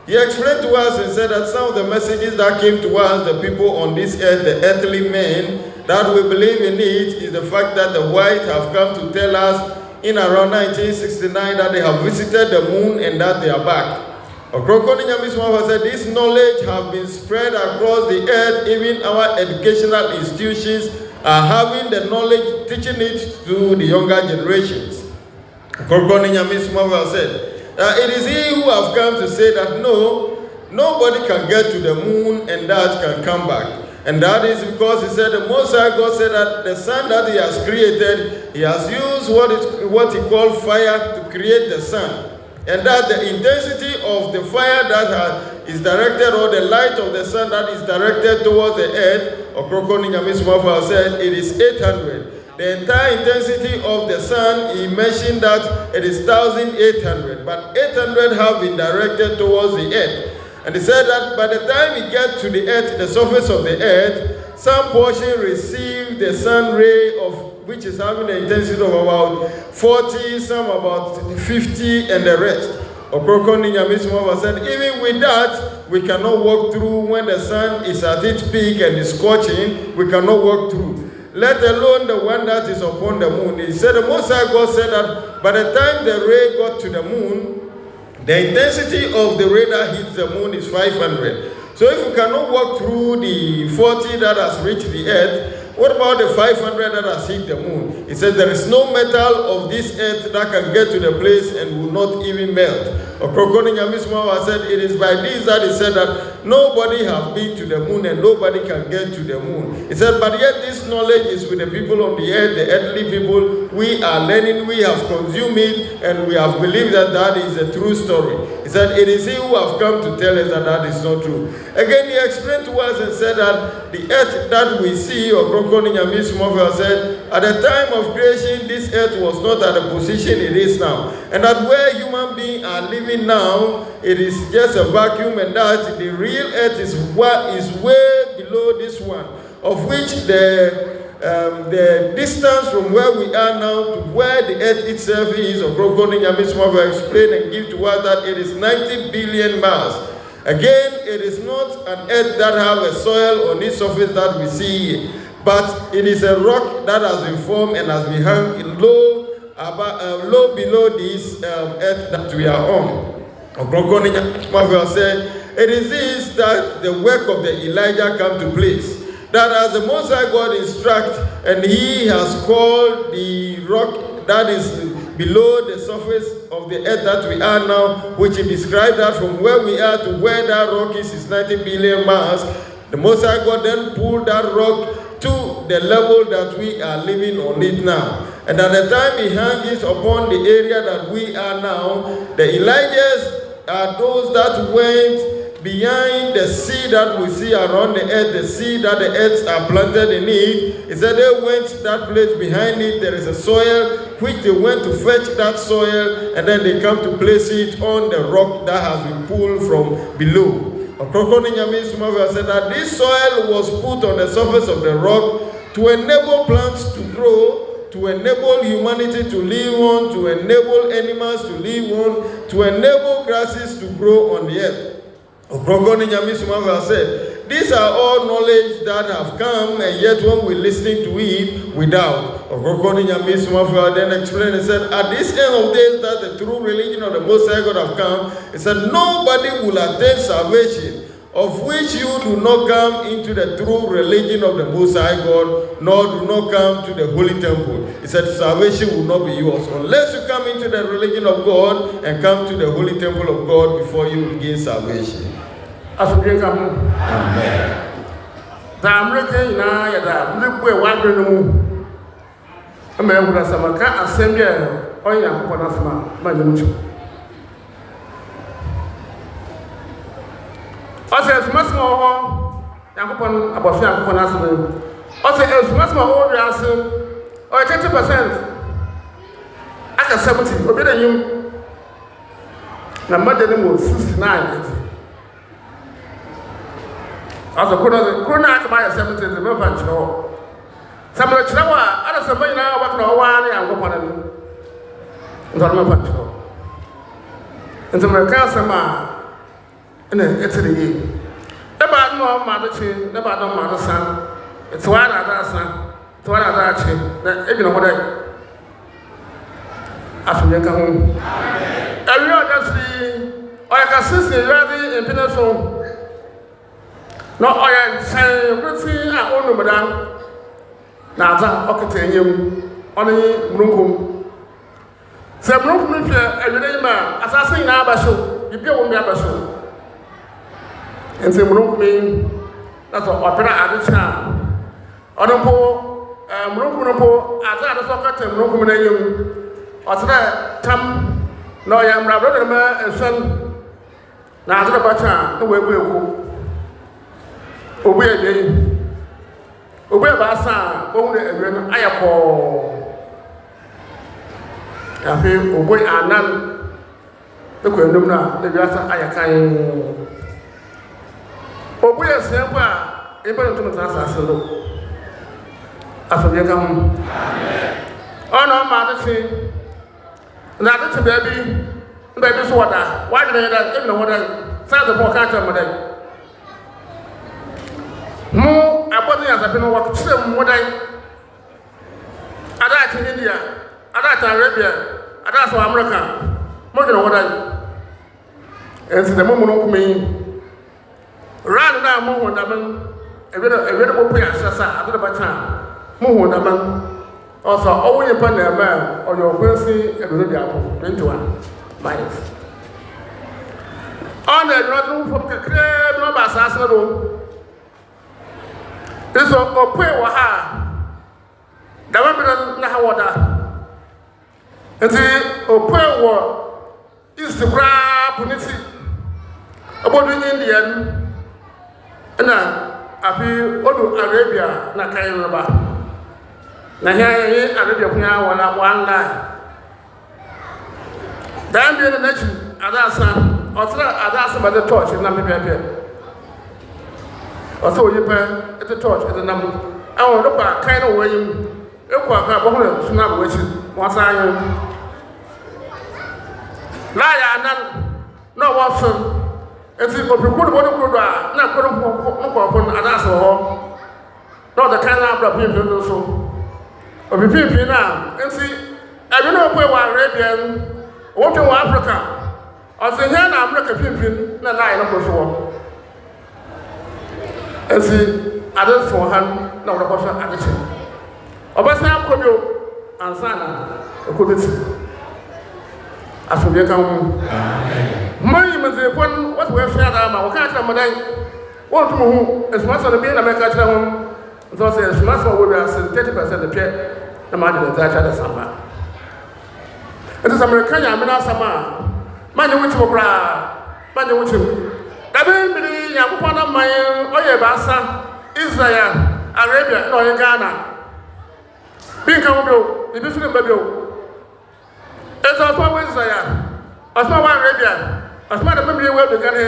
He explained to us and said that some of the messages that came to us, the people on this earth, the earthly men, that we believe in it, is the fact that the white have come to tell us in around 1969 that they have visited the moon and that they are back. Ɔkrɔnkrɔnyi Nyame Somafo said this knowledge have been spread across the earth. Even our educational institutions are having the knowledge, teaching it to the younger generations. Ɔkrɔnkrɔnyi Nyame Somafo said it is he who have come to say that no, nobody can get to the moon and that can come back. And that is because he said the Most High God said that the sun that he has created, he has used what he called fire to create the sun. And that the intensity of the fire that is directed, or the light of the sun that is directed towards the earth, Ɔkrɔnkrɔnyi Nyame Somafo said it is 800. The entire intensity of the sun, he mentioned that it is 1,800. But 800 have been directed towards the earth. And he said that by the time he gets to the earth, the surface of the earth, some portion receive the sun ray of which is having an intensity of about 40, some about 50, and the rest. Ɔkrɔnkrɔnyi Nyame Somafo said, even with that, we cannot walk through when the sun is at its peak and is scorching, we cannot walk through. Let alone the one that is upon the moon. He said, the Most High God said that by the time the ray got to the moon, the intensity of the ray that hits the moon is 500. So if we cannot walk through the 40 that has reached the earth, what about the 500 that has hit the moon? He said there is no metal of this earth that can get to the place and will not even melt. Ɔkrɔnkrɔnyi Nyame Somafo said it is by this that he said that nobody has been to the moon and nobody can get to the moon. He said, but yet this knowledge is with the people on the earth, the earthly people. We are learning, we have consumed it, and we have believed that that is a true story. He said it is he who have come to tell us that that is not true. Again, he explained to us and said that the earth that we see, Ɔkrɔnkrɔnyi Nyame Somafo said, at the time of creation, this earth was not at the position it is now. And that where human beings are living now, it is just a vacuum, and that the real earth is what is way below this one, of which the distance from where we are now to where the earth itself is, Ɔkrɔnkrɔnyi Nyame Somafo explain and give to us that it is 90 billion miles. Again, it is not an earth that have a soil on its surface that we see here, but it is a rock that has been formed and has been hung low below this earth that we are on. Ɔkrɔnkrɔnyi Nyame Somafo said, it is this that the work of the Elijah come to place. That as the Most High God instruct, and he has called the rock that is below the surface of the earth that we are now, which he described that from where we are to where that rock is 90 billion miles. The Most High God then pulled that rock to the level that we are living on it now. And at the time he hung it upon the area that we are now, the Elijahs are those that went behind the sea that we see around the earth, the sea that the earths are planted in it. He said they went to that place behind it. There is a soil which they went to fetch that soil, and then they come to place it on the rock that has been pulled from below. Ɔkrɔnkrɔnyi Nyame Somafo Yawoh said that this soil was put on the surface of the rock to enable plants to grow, to enable humanity to live on, to enable animals to live on, to enable grasses to grow on the earth. Ɔkrɔnkrɔnyi Nyame Somafo Yawoh said, these are all knowledge that have come, and yet when we listen to it without. Ɔkrɔnkrɔnyi Nyame Somafo Yawoh then explained and said, at this end of days that the true religion of the Most High God have come, he said, nobody will attain salvation, of which you do not come into the true religion of the Most High God, nor do not come to the holy temple. He said, salvation will not be yours unless you come into the religion of God and come to the holy temple of God before you will gain salvation. Amen. The American United, look where one room. A man with a Samaka assembly or young Panasma, my new. I said, much more young about young Panasma. I said, as much more answer or 20%. I got 70, or better you. Now, mother was 69. As a corona to buy 70 the punch. Some of the Chihuahua, other somebody now working on one and go on and punch. And some American in Italy. Never know mother chin, never know mother son. It's one other son, it's one other chin, that even what after you come home. Every other or I can see ready in Pinnacle. No, I am saying, I own madame. Now, that Octanium, only Brunkum. Say, Brunkum, every day, man, as I say now, Basho, you go on the Basho. And say, Brunkum, that's what opera at the time. Honorable, Brunkum, as I was talking to Brunkum, or that Tam, no, I am brother and son. Now, the Bacha, the way we go. Obe basa o ne ewe no ayako afi obo anan e ko endum na de biasa ayakan obo esen kwa e ba ntum ta asase lo afobia ka ho amen ono ma de chi na de chi baby so wada wa de da e no wada sa de po ka ta mo dai Mo abodi asapino wa kire mo dai ada ti India ada ta Arabia ada so America mo gina wo dai enti de mo no kumi ran na mo ho da man ebe mo pe asasa ado ba cha mo ho da man also owo ye pa na ma oyo kwesi ebe no dia ko 21 minus on the road from kakre no ba asasa do this o pray wa ha da wa bi na ha woda enti o pray wo Instagram puniti obodo India na afi odu Arabia na kai ba na here Arabia kunya wala wanga dan bi na chi adasa otra adasa ba the torch na me pepe also you pay at the torch at the number. I want to buy kind of way you quite have a snap which once I am. Liar, none, no Watson. If you could put one of not put upon an asshole. Not the kind of people so. Or be people now and see. I don't know where Arabian, what to Africa. Or the hand American people, not lying up for. And see, others for hand, no person attitude. Obasa Kodio and Sana, a good Afobia kan ho. Amen. Man you must pon what we share that ma. We can't tell madan. What to who as much as the be na make tell him. So say as much as we are 30% the pay na ma de that other samba. It is American Yamina sama. Man you which bra. Man you which. Dabe bi Yakupon na man oye basa Israel Arabia no Ghana. Bin kan wo bi fi ba bi o. It's also Israel. Asma wa Arabia. Asma da bi we be Ghana.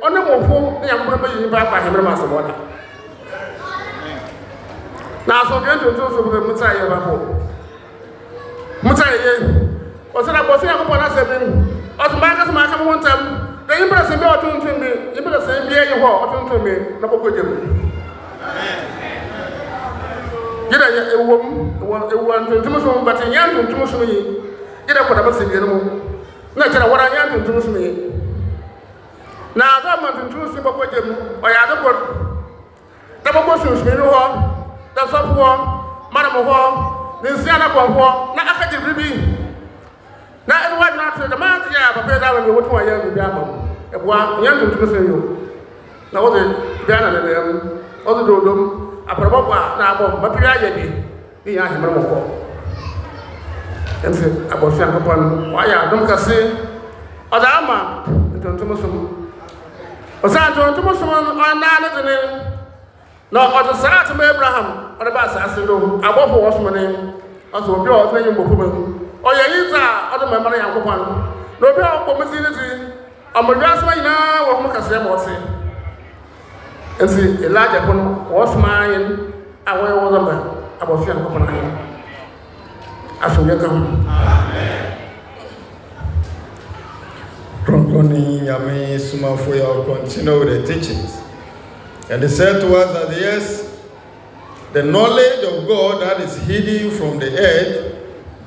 Ono mo fu na Yakupon ba yin ba pa hemre ma so boda. Na so gen to so be mutai ye ba ko. Mutai ye. O se na bo se Yakupon na se bi. Asma ka sama ka mo ntam. The impression be otun to me. Impression be ye ho otun to me na boko jem. Gida ya ewom tuntum but yan tuntum so yi gida ko da ba se bi no na kira wara yan tuntum so yi na ga ma tuntum so boko jem o ya da ko da boko so so no ho da so ho mara mo ho ni sia na ko ho na aka ji bibi na edwa na to the man ya ba pe da we wotu ya bi ama e bua yan tuntum so yo na wo de bi ana na dem o do dom Aprobaba na abom mapia yedi ni ya hemra moko ense abofia kopon wa ya dom kase oda ama ntontomo sum o sa ntontomo sum ona na tene no odo sarat me Abraham oda ba sa asendo abofo wo sum ne oso bi o tene yimbo fuma o ye yiza odo me mara ya kopon no bi o ko mezi ne ti amodwa sma ina wo mo kase mo se ensi Elijah kono osman awe wodamba abofia ko kono ayi afunya kam. Amen. Ɔkrɔnkrɔnyi Nyame Somafo Yawoh continue with the teachings. And they said to us that yes, the knowledge of God that is hidden from the earth,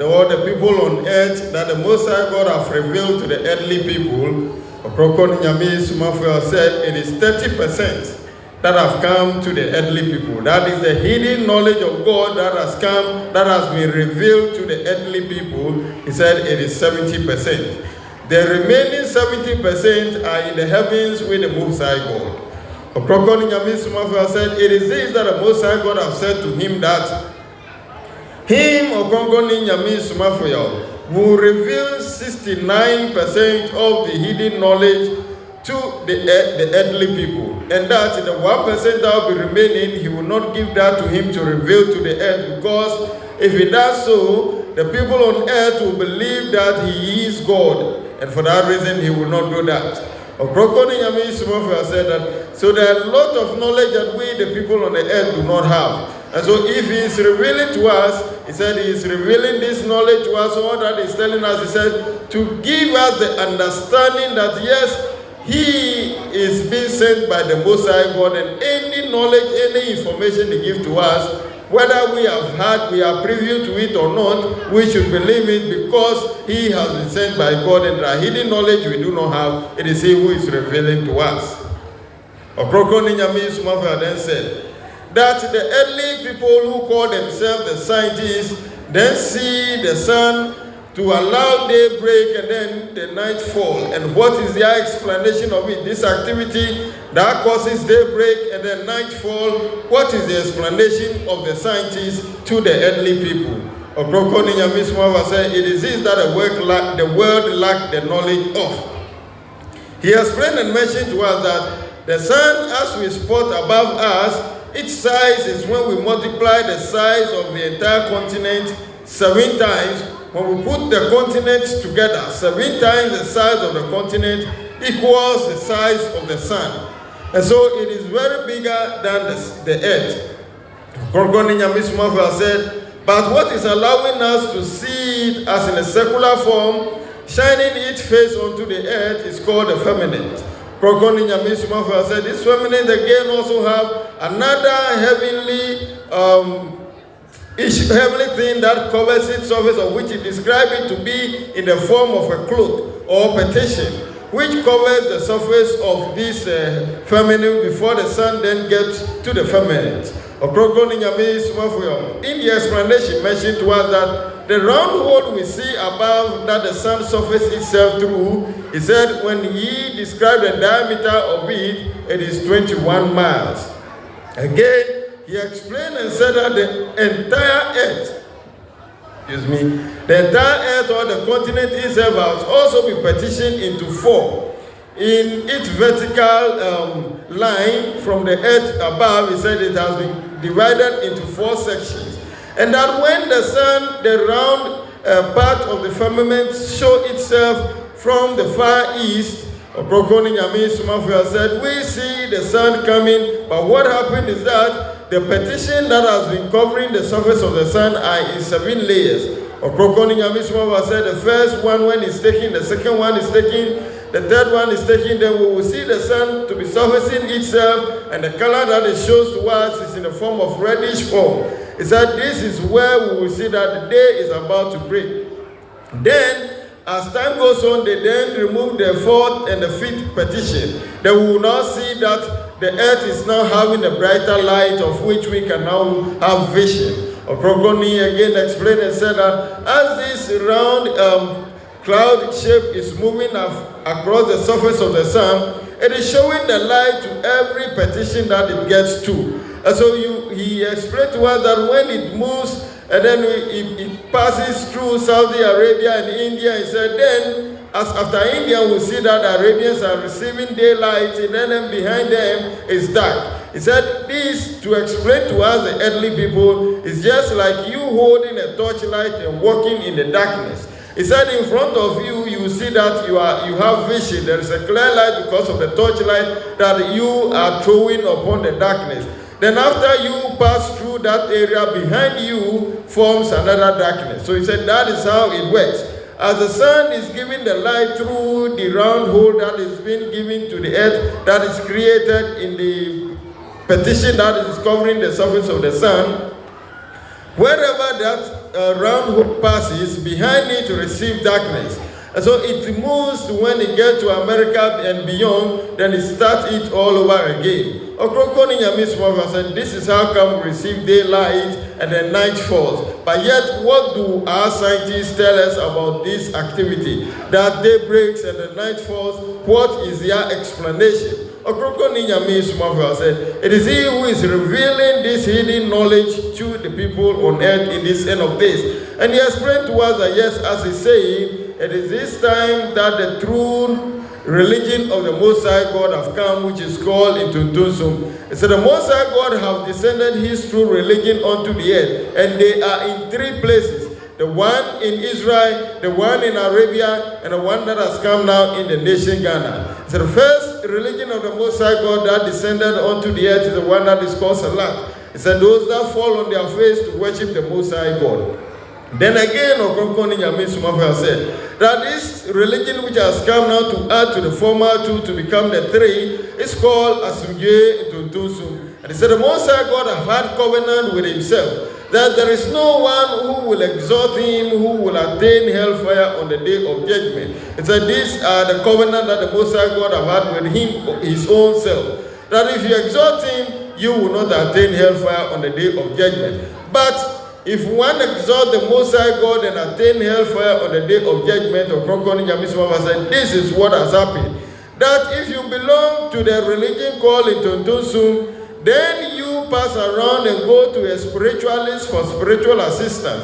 all the people on earth that the Most High God have revealed to the earthly people, Ɔkrɔnkrɔnyi Nyame Somafo Yawoh said it is 30%. That have come to the earthly people. That is the hidden knowledge of God that has come, that has been revealed to the earthly people. He said it is 70%. The remaining 70% are in the heavens with the Most High God. Ɔkrɔnkrɔnyi Nyame Somafo Yawoh said, it is this that the Most High God have said to him that him, Ɔkrɔnkrɔnyi Nyame Somafo Yawoh, will reveal 69% of the hidden knowledge to the earthly people, and that the 1% that will be remaining, he will not give that to him to reveal to the earth, because if he does so, the people on earth will believe that he is God, and for that reason he will not do that. Ɔkrɔnkrɔnyi Nyame Somafo Yawoh said that, so there are a lot of knowledge that we, the people on the earth, do not have. And so if he is revealing to us, he said he is revealing this knowledge to us, all that he's telling us, he said, to give us the understanding that yes, he is being sent by the Most High God, and any knowledge, any information they give to us, whether we have heard, we are privy to it or not, we should believe it because he has been sent by God, and the hidden knowledge we do not have, it is he who is revealing to us. Ɔkrɔnkrɔnyi Nyame Somafo Yawoh then said that the earthly people who call themselves the scientists then see the sun to allow daybreak and then the night fall. And what is their explanation of it? This activity that causes daybreak and then night fall, what is the explanation of the scientists to the earthly people? Ɔkrɔnkrɔnyi Nyame Somafo Yawoh said, it is this that the world lack the knowledge of. He explained and mentioned to us that the sun, as we spot above us, its size is when we multiply the size of the entire continent 7 times. When we put the continents together, 7 times the size of the continent equals the size of the sun. And so it is very bigger than the earth. Ɔkrɔnkrɔnyi Nyame Somafo Yawoh said, but what is allowing us to see it as in a circular form, shining its face onto the earth, is called the firmament. Ɔkrɔnkrɔnyi Nyame Somafo Yawoh said, this firmament again also have another heavenly thing that covers its surface, of which he described it to be in the form of a cloth or petition, which covers the surface of this firmament before the sun then gets to the firmament. Ɔkrɔnkrɔnyi Nyame Somafo Yawoh, in the explanation, mentioned to us that the round hole we see above that the sun surfaces itself through, he said when he described the diameter of it, it is 21 miles. Again, he explained and said that the entire earth, the entire earth or the continent itself has also been partitioned into 4. In its vertical line from the earth above, he said it has been divided into 4 sections. And that when the sun, the round part of the firmament, show itself from the far east, Ɔkrɔnkrɔnyi Nyame Somafo Yawoh said, we see the sun coming, but what happened is that the partition that has been covering the surface of the sun are in 7 layers. Ɔkrɔnkrɔnyi Nyame Somafo Yawoh said the first one when it's taken, the second one is taken, the third one is taken, then we will see the sun to be surfacing itself, and the color that it shows to us is in the form of reddish form. It said this is where we will see that the day is about to break. Then, as time goes on, they then remove the 4th and the 5th partition. Then we will now see that the earth is now having a brighter light of which we can now have vision. Ɔkrɔnkrɔnyi again explained and said that as this round cloud shape is moving across the surface of the sun, it is showing the light to every partition that it gets to. And so he explained to us that when it moves and then it passes through Saudi Arabia and India, he said then as after India we see that Arabians are receiving daylight and then behind them is dark. He said this to explain to us the earthly people is just like you holding a torchlight and walking in the darkness. He said in front of you, you will see that you have vision. There is a clear light because of the torchlight that you are throwing upon the darkness. Then after you pass through that area, behind you forms another darkness. So he said that is how it works. As the sun is giving the light through the round hole that is being given to the earth, that is created in the partition that is covering the surface of the sun, wherever that round hole passes, behind it to receive darkness. And so it moves when it gets to America and beyond, then it starts it all over again. Ɔkrɔnkrɔnyi Nyame Somafo Yawoh said, this is how come we receive daylight and then night falls. But yet, what do our scientists tell us about this activity? That day breaks and the night falls, what is their explanation? Ɔkrɔnkrɔnyi Nyame Somafo Yawoh said, it is he who is revealing this hidden knowledge to the people on earth in this end of days. And he explained to us that yes, as he's saying, it is this time that the true religion of the Most High God have come, which is called Intuntunsum. So the Most High God have descended his true religion onto the earth, and they are in 3 places. The one in Israel, the one in Arabia, and the one that has come now in the nation Ghana. So the first religion of the Most High God that descended onto the earth is the one that is called Salat. It said those that fall on their face to worship the Most High God. Then again, Ɔkrɔnkrɔnyi Nyame Somafo Yawoh said that this religion which has come now to add to the former 2 to become the 3 is called Asumdue Ntontonsun. And he said the Most High God have had covenant with himself that there is no one who will exalt him who will attain hellfire on the day of judgment. He said these are the covenant that the Most High God have had with him, his own self. That if you exalt him, you will not attain hellfire on the day of judgment. But if one exalt the Most High God and attain hellfire on the day of judgment, Ɔkrɔnkrɔnyi Nyame Somafo Yawoh said, this is what has happened. That if you belong to the religion called Intuntunsum, then you pass around and go to a spiritualist for spiritual assistance.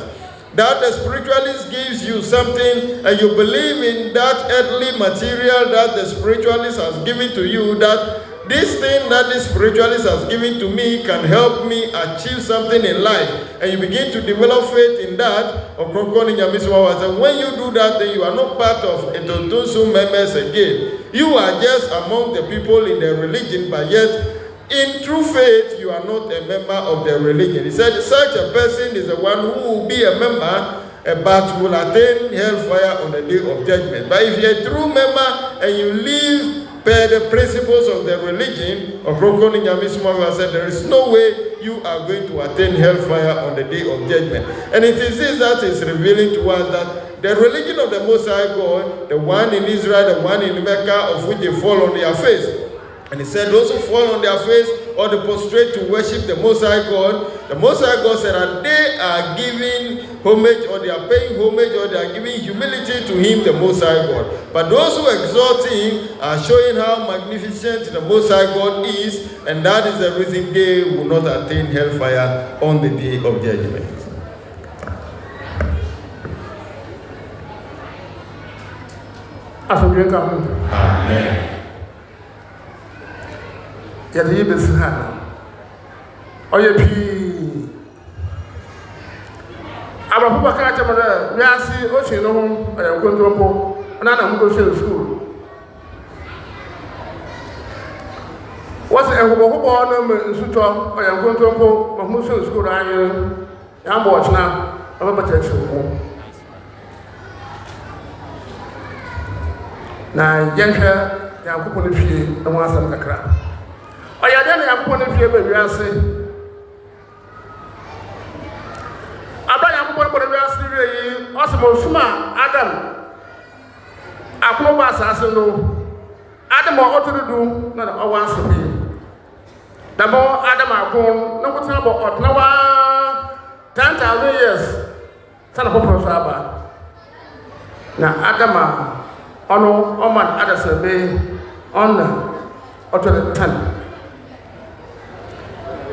That the spiritualist gives you something and you believe in that earthly material that the spiritualist has given to you, that this thing that this spiritualist has given to me can help me achieve something in life. And you begin to develop faith in that. Ɔkrɔnkrɔnyi Nyame Somafo Yawoh said, when you do that, then you are not part of Intuntunsum members again. You are just among the people in the religion, but yet in true faith, you are not a member of the religion. He said, such a person is the one who will be a member, but will attain hellfire on the day of judgment. But if you're a true member and you live per the principles of the religion, Ɔkrɔnkrɔnyi Nyame Somafo Yawoh said, there is no way you are going to attain hellfire on the day of judgment. And it is this that is revealing to us that the religion of the Most High God, the one in Israel, the one in Mecca, of which they fall on their face. And he said those who fall on their face or they prostrate to worship the Most High God, the Most High God said that they are giving homage, or they are paying homage, or they are giving humility to Him, the Most High God. But those who exalt Him are showing how magnificent the Most High God is, and that is the reason they will not attain hellfire on the day of judgment. Amen. Yadi besihana. Oye pi. Abafu bakara chamada wiasi ochi no ho ayankontompo na na mugo school. What's a hobo no nsuto ayankontompo mamu school ayo yambo ochna ababa school. Na yenhwe yakopɔ no fie na ho asɛm kakra ɔyade na yakopɔ no fie ba wiase aba yakopɔ no bɔ wiase yi ɔsɛm osuma Adam akono ba asase no Adam ɔtɔdudu na ɔwɔ asɛm yi dabo Adam akon na kotena bɔ ɔtena wa 10,000 years sana popro so aba na Adam ono oman adasabe onna oto tan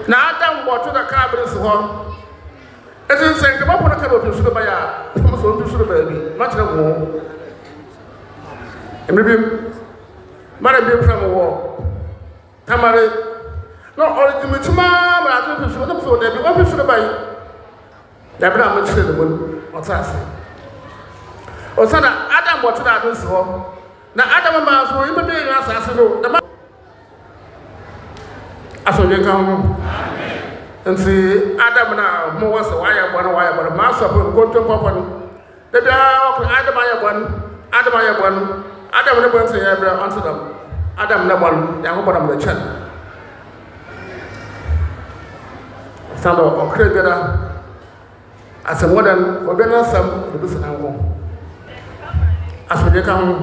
na Adam boto da kabris ho etin senke ba pono kabo pe sudo baya mo so ndu sudo ba bi ma tire mo emibim mara bi from wo tamare no origimituma ma adu pe sudo so da bi o pe sudo bayi da bra mo tire mo otase osana Adam boto da adu so na Adam ma so yimbe be yin asase do da aso ye kan amen nti Adam na mo wasa waya bwana ma so ko konton papa no da bia ko Adam aye bwana Adam ne bon se ya bra onto them Adam na bon ya ko bodam da chan sando okregara asem wodan obena sam do bisa nango asuje kan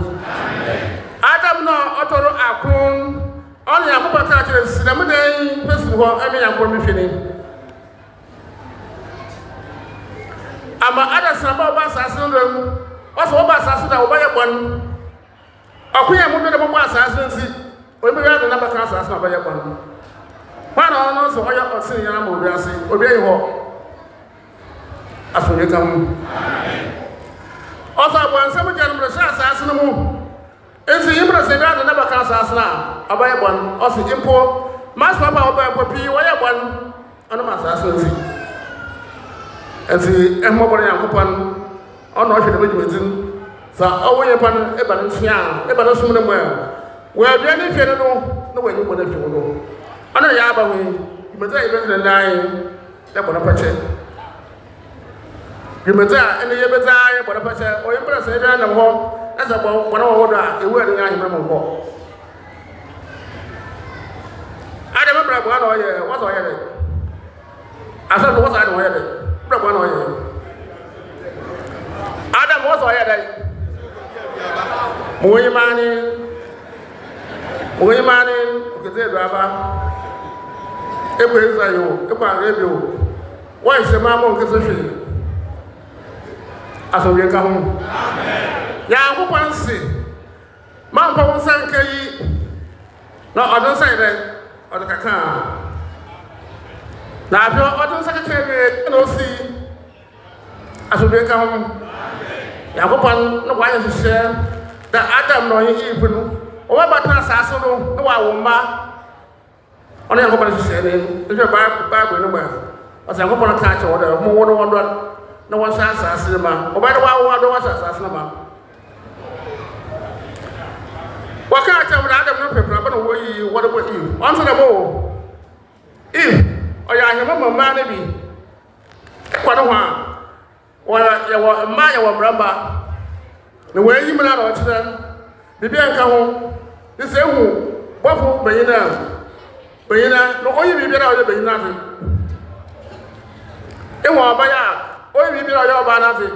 Adam no otoro akron on ya ko pata kire sinam den pesu ho emi ya ko mi fini ama ada samba ba asase no oso ba asase da oba ye bon akuya mu do de mo asase nsi o mi ya do na ba ka asase na ba ye bon pana no so oya osin ya mo bi ase obi yi ho asuje kan oso abwan samu janum re asase no mu esi yimra se bia na baka asase na abaye bon osi impo mas papa oba popi wo ye bon ono masase nsi esi ehmo bor yankopon ono hwe de bejumedin sa owo ye pan e ba nsia e ba no sum ne mo we bia ni fie no no we nyimo na fi wo no ono ya ba we imeta e be na dai e bo na pache imeta ene ye beta ye bo na pache o yimra se bia na ho asa bo bona wo do a ewu ade nya himra mo ko ade me bra bo na oye wo so oye de asa do wo so ade oye de bra bo na oye Adam wo so oye de mo yimani o kete do aba e ko Israel e ko Arabia wo ise ma mo nkese hwe aso ye ka ho amen ya ko pansi ma mpa won san kai na odon sai de odon kaka na bi odon sai kai be no si aso be ka ho amen ya ko pan no wa ye se da Adam no yi ibu no o wa bata asase no no wa wo ma ona ya ko pan se ne e ba no ba o sa ko pan ka che wo da mo wo no na wa sa asase ma o ba do wa do wa sa asase ma waka acha mu Adam no pepra ba no wo yi wo do Eve on so na mo Eve o ya hema mama na bi kwa no ha wa ya wo ma ya wo mramba na wo yi mra na o kire bibi anka ho ni se hu bofo bayina no oyi bibi na o ye bayina fe e wo ba ya oyi bibi na o ye ba na fe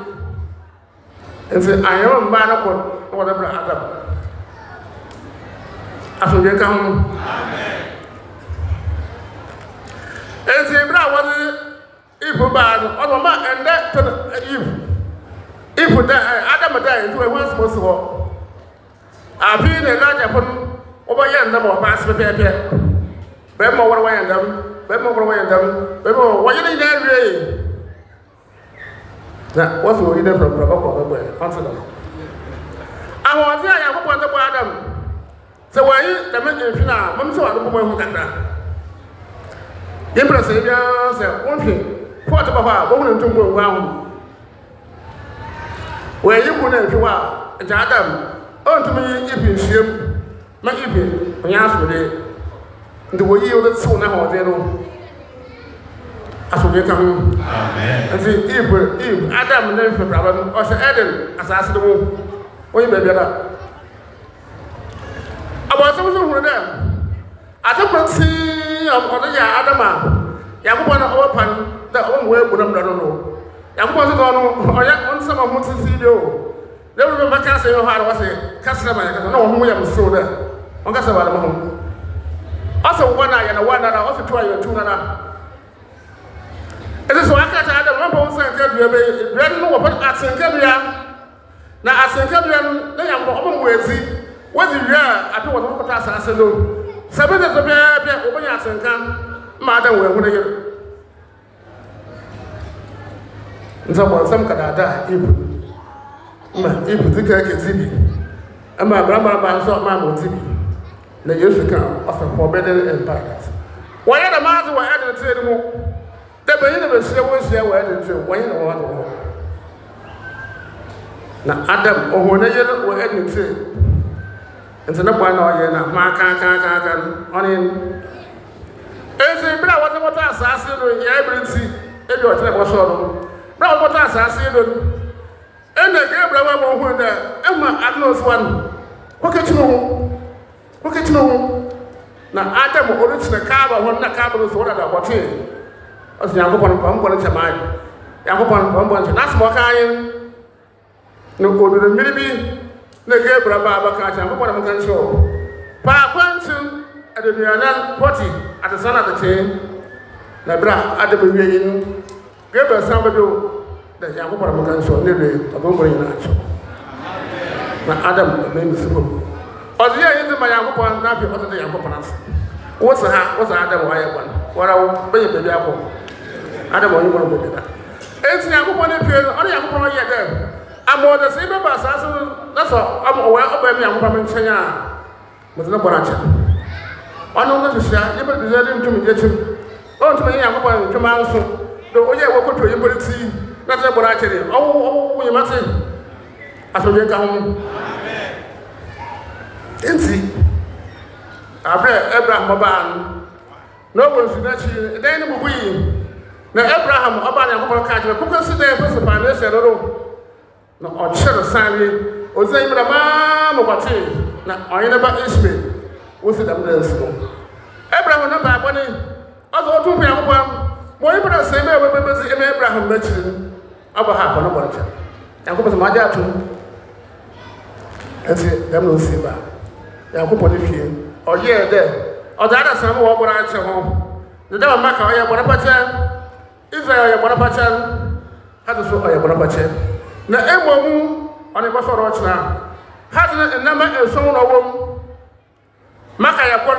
nse ayo mba na ko wo da bra Adam aso ye kan amen And say, Bra, what is if you bad, or ma, and that if Adam died, you were supposed to walk. I've been a large upon over yan number of pass the paper. Bemo, what away and them, Bemo, away and them, Bemo, what you need there? That was what we did from Rabako, answer them. I was there, I hope on the bottom. So why the men in Fina, Mamma, the woman who got that. Emperor said, one thing, what about going to go round? Where you couldn't do Adam, on to me if you see my if when you ask for it, the way you let soon now, they know. As we come, amen. And see, if Adam and then for problem, or Adam, as I said, when you better. About something for them. I don't see other Adam, Yakuban open the own way, but I'm not know. Yakuban on some of what's see you. They remember casting your heart was a customer, no one will so there. On Cassava. Also, one eye and one that I also try your two and it is why I can't remember saying, "Ready no what at St. Gabriel." Now, at St. Gabriel, they are more worthy. What is there? I don't want to pass as a no. 7 days of bear, open your St. Cam, Madam, where would you? Some Canada, if the cake is zippy, and my grandma by so my zippy. The used to come of a forbidden empires. Why are the master were added to the moon? The Benjamin was there where the way in water. Now, Adam or whenever were added to and so no one or Mark on him. As a brown water assassin, you see, if you are was sort brown water assassin. And the girl, brother, who there, Emma, I knows one. What can you know? What can you know? Now, Adam will reach the car when the car was ordered about him. As the Yankopon Pump to mine. Yankopon Pump, that's more kind. No good to the million. The girl, brother, catch Yankopon control. Pa Quantum at the Diana 40 at the son of the chain. The bra at the beginning. Give us somebody. The Yankopon control, nearly a number in action. Now, Adam, the name is simple. Or the year into my Yankopon, not the other Yankopon. What's Adam wire one? What I'll pay the apple. Adam, you want to do that. It's Yankopon appeared on Yankopon yet there. I'm more the same about assassin. That's all. I'm aware of my Yankopon China. With no branch. I know not to share, you but deserve to me get him. On to me, Yankopon, to my also. The way I walk to you, see. That's what I tell you. Oh, you must say. As we get home. See, I read Abraham Aban. No one should not see the name of we. Now, Abraham Aban, who can sit there for the financial. No, or share a sign, or say, Mamma, what say? Now, I never Ishmael. What's it? Abraham, not by money. Although to be a woman, more even the same way Abraham mentioned about half on a bunch. And go to my dad too. And say, them will see back. Yankopon fie or ye there or the other son wo bora che ho the devil maka o ye bora pacha Israel ye bora pacha hadu so o ye bora pacha na emomu oni bo so ro chna hadu na ma eso no wom maka yakor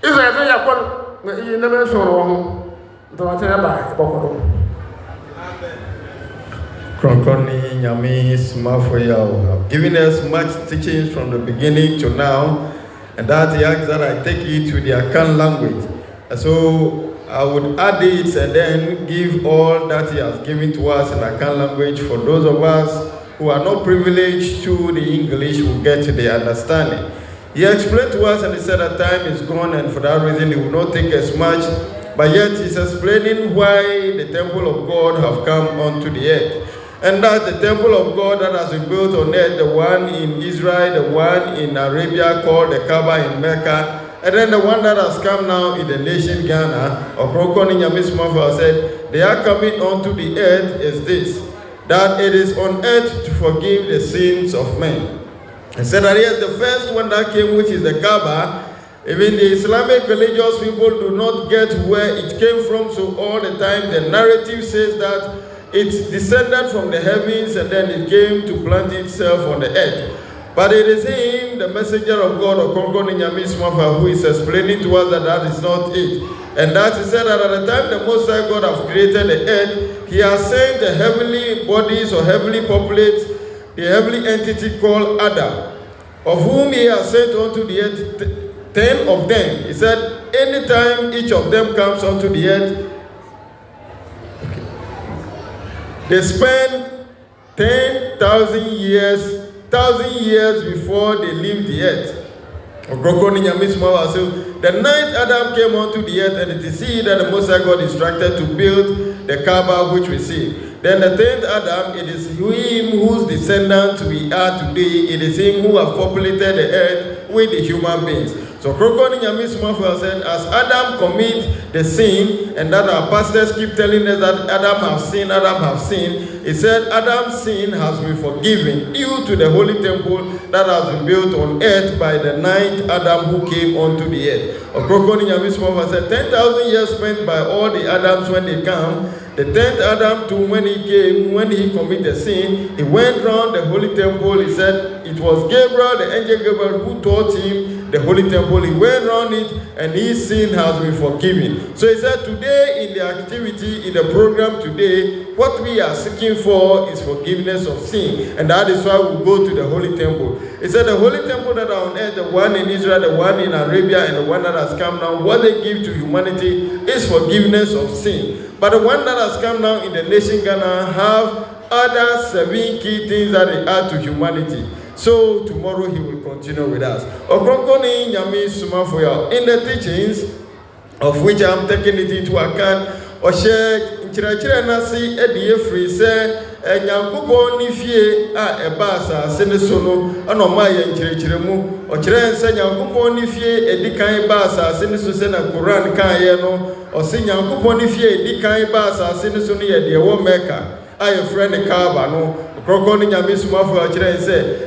Israel no yakor na yi na me so ro ho do wa cha ba bokoro Ɔkrɔnkrɔnyi Nyame Somafo Yawoh, giving us much teachings from the beginning to now, and that he asks that I take it to the Akan language. And so I would add it and then give all that he has given to us in Akan language for those of us who are not privileged to the English who get to the understanding. He explained to us and he said that time is gone and for that reason he will not take as much, but yet he's explaining why the temple of God have come onto the earth. And that the temple of God that has been built on earth, the one in Israel, the one in Arabia called the Kaaba in Mecca, and then the one that has come now in the nation Ghana, Ɔkrɔnkrɔnyi Nyame Somafo said, they are coming onto the earth is this, that it is on earth to forgive the sins of men. He said that yes, the first one that came, which is the Kaaba, Even the Islamic religious people do not get where it came from, so all the time the narrative says that it descended from the heavens and then it came to plant itself on the earth. But it is him, the messenger of God, Ɔkrɔnkrɔnyi Nyame Somafo, who is explaining to us that that is not it. And that he said that at the time the Most High God has created the earth, he has sent the heavenly bodies or heavenly populates, the heavenly entity called Adam, of whom he has sent unto the earth 10 of them. He said, anytime each of them comes onto the earth, they spend 10,000 years, 1,000 years before they leave the earth. Ɔkrɔnkrɔnyi Nyame Somafo said, the night Adam came onto the earth, and it is he that the Most High God instructed to build the Kaaba which we see. Then the 10th Adam, it is him whose descendants we are today. It is him who has populated the earth with the human beings. So Ɔkrɔnkrɔnyi Nyame Somafo said, as Adam commit the sin, and that our pastors keep telling us that Adam have sinned, he said Adam's sin has been forgiven due to the holy temple that has been built on earth by the ninth Adam who came onto the earth. Ɔkrɔnkrɔnyi Nyame Somafo said 10,000 years spent by all the Adams when they come. The 10th Adam too, when he came, when he committed sin, he went round the holy temple. He said it was Gabriel, the angel Gabriel, who taught him the holy temple. He went round it, and his sin has been forgiven. So he said today in the activity, in the program today, what we are seeking for is forgiveness of sin. And that is why we go to the holy temple. He said the holy temple that are on earth, the one in Israel, the one in Arabia, and the one that has come now, what they give to humanity is forgiveness of sin. But the one that has come now in the nation Ghana have other 7 key things that they add to humanity. So tomorrow he will continue with us. Ɔkrɔnkrɔnyi Nyame Somafo Yawoh, in the teachings of which I am taking it into account, ɔhyɛ nkyerɛkyerɛ n'ase ɛde efiri sɛ Nyankopɔn ne fie a ɛba asase ne so no ɛna ɔma yɛ nkyerɛkyerɛ mu ɔkyerɛ nsɛ Nyankopɔn ne fie ɛdi kan ba asase ne so sɛ na Koran kan yɛ no ɔsɛ Nyankopɔn ne fie ɛdi kan ba asase ne so no yɛ deɛ wɔ Mecca a yɛfrɛ ne Kaaba no. Ɔkrɔnkrɔnyi Nyame Somafo ɔkyerɛ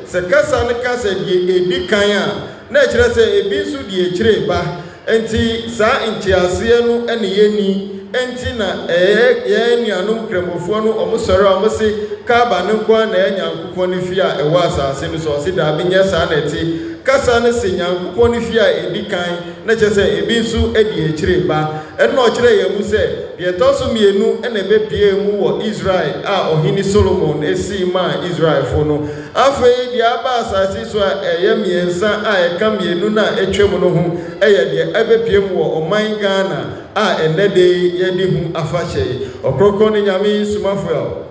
sɛ kasa ne kasa deɛ ɛdi kan a na ɛkyerɛ sɛ ebi nso deɛ ɛkyerɛ ba enti saa nkyɛaseɛ no ɛne yɛni enti na yɛn nuanom kramofoɔ no ɔmo sɔre a ɔmo se Kaaba ne nko na ɛyɛ Nyankopɔn ne fie a ɛwɔ asase no so ɔse daabi nyɛ saa na ɛte kasa ne se Nyankopɔn ne fie a ɛdi kan na kyerɛ sɛ ebi nso ɛde ɛkyerɛ ba ɛna ɔkyerɛ yɛn mu sɛ deɛ ɛtɔ so mmienu ɛna ɛbɛpie mu wɔ Israel a ɔhene Solomon esi ma Israelfo no afei deɛ aba asase so a ɛyɛ mmiɛnsa a ɛka mmienu na ɛtwa mu no ho ɛyɛ deɛ ɛbɛpie mu wɔ ɔman Ghana a ɛnɛ de yɛde hu afahyɛ. Ɔkrɔnkrɔnyi Nyame Somafo Yawoh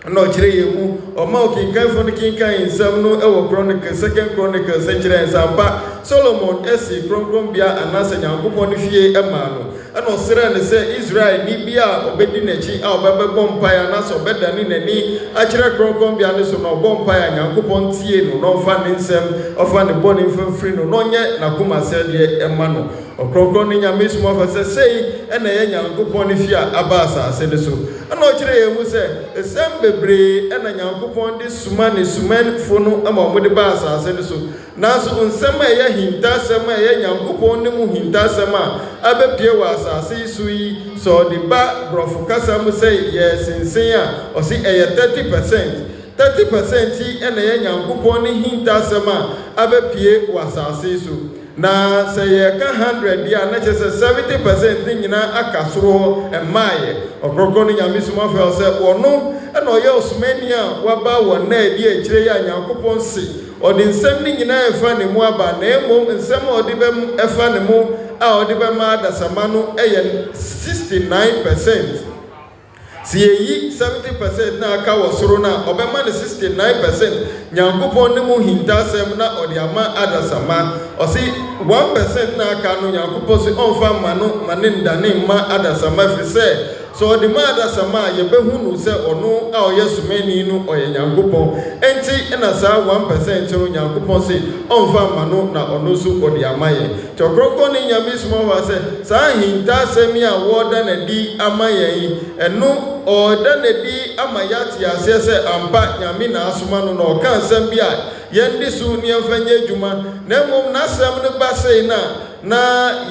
na ɔkyerɛ yɛn mu ɔma ɔkenkanfo no kenkan nsɛm no ɛwɔ Chronicles, 2 Chronicles kyerɛ nsampa Solomon esi kronkronbea anasɛ Nyankopɔn ne fie ɛma no ɛna ɔsrɛ ne sɛ Israel ni bi a ɔbɛdi n'akyi a ɔbɛbɛbɔ mpaeɛ anasɛ ɔbɛdane n'ani akyerɛ kronkronbea ne so na ɔbɔ mpaeɛ a Nyankopɔn tie no na ɔmfa ne nsɛm ɔfa ne bɔne mfimfiri no na ɔnyɛ n'akomasɛdeɛ ɛma no. Ɔkrɔnkrɔnyi Nyame Somafo sɛ sei ɛna ɛyɛ Nyankopɔn ne fie a aba asase ne so ɛna ɔkyerɛ yɛn mu sɛ ɛsɛm bebree ɛna Nyankopɔn de suma ne sumanfo no ama ɔmo de ba asase ne so nanso nsɛm a ɛyɛ hintasɛm a ɛyɛ Nyankopɔn ne mu hintasɛm a abɛpie wɔ asase so yi sɛ ɔde ba borɔfo kasa mu sɛ yɛ sensen a ɔse ɛyɛ 30%. 30% yi ɛna ɛyɛ Nyankopɔn ne hintasɛm a abɛpie wɔ asase so. Na sɛ yɛka 100 deɛ a na kyerɛ sɛ 70% ne nyinaa aka soro hɔ ɛmaayɛ. Ɔkrɔnkrɔnyi Nyame Somafo Yawoh sɛ ɔno ɛna ɔyɛ ɔsomani a waba wɔ na adi akyire yɛ a Nyankopɔn se ɔde nsɛm ne nyinaa ɛfa ne mu aba na mmom nsɛm a ɔde ɛfa ne mu a ɔde bɛma adasama no ɛyɛ 69%. Si yeyi 70% na aka wɔ soro na ɔbɛma ne 69% Nyankopɔn ne mu hintasɛm na ɔde ama adasama ɔse 1% na aka no Nyankopɔn se ɔmfa ma no ma ne ndane ma adasama firi sɛ so ɔde ma adasama a yɛbɛhu no sɛ ɔno a ɔyɛ somani no ɔyɛ Nyankopɔn enti ɛna saa 1% no Nyankopɔn se ɔmfa ma no na ɔno so ɔde ama yɛ. Ɔkrɔnkrɔnyi Nyame Somafo sɛ saa hintasɛm a wɔda na di ama yɛn ɛno ɔda na di ama yɛate aseɛ sɛ ampa Nyame na asoma no na ɔka nsɛm bi a yɛn de so ne yɛmfa nyɛ adwuma na mmom n'asɛm no ba sei na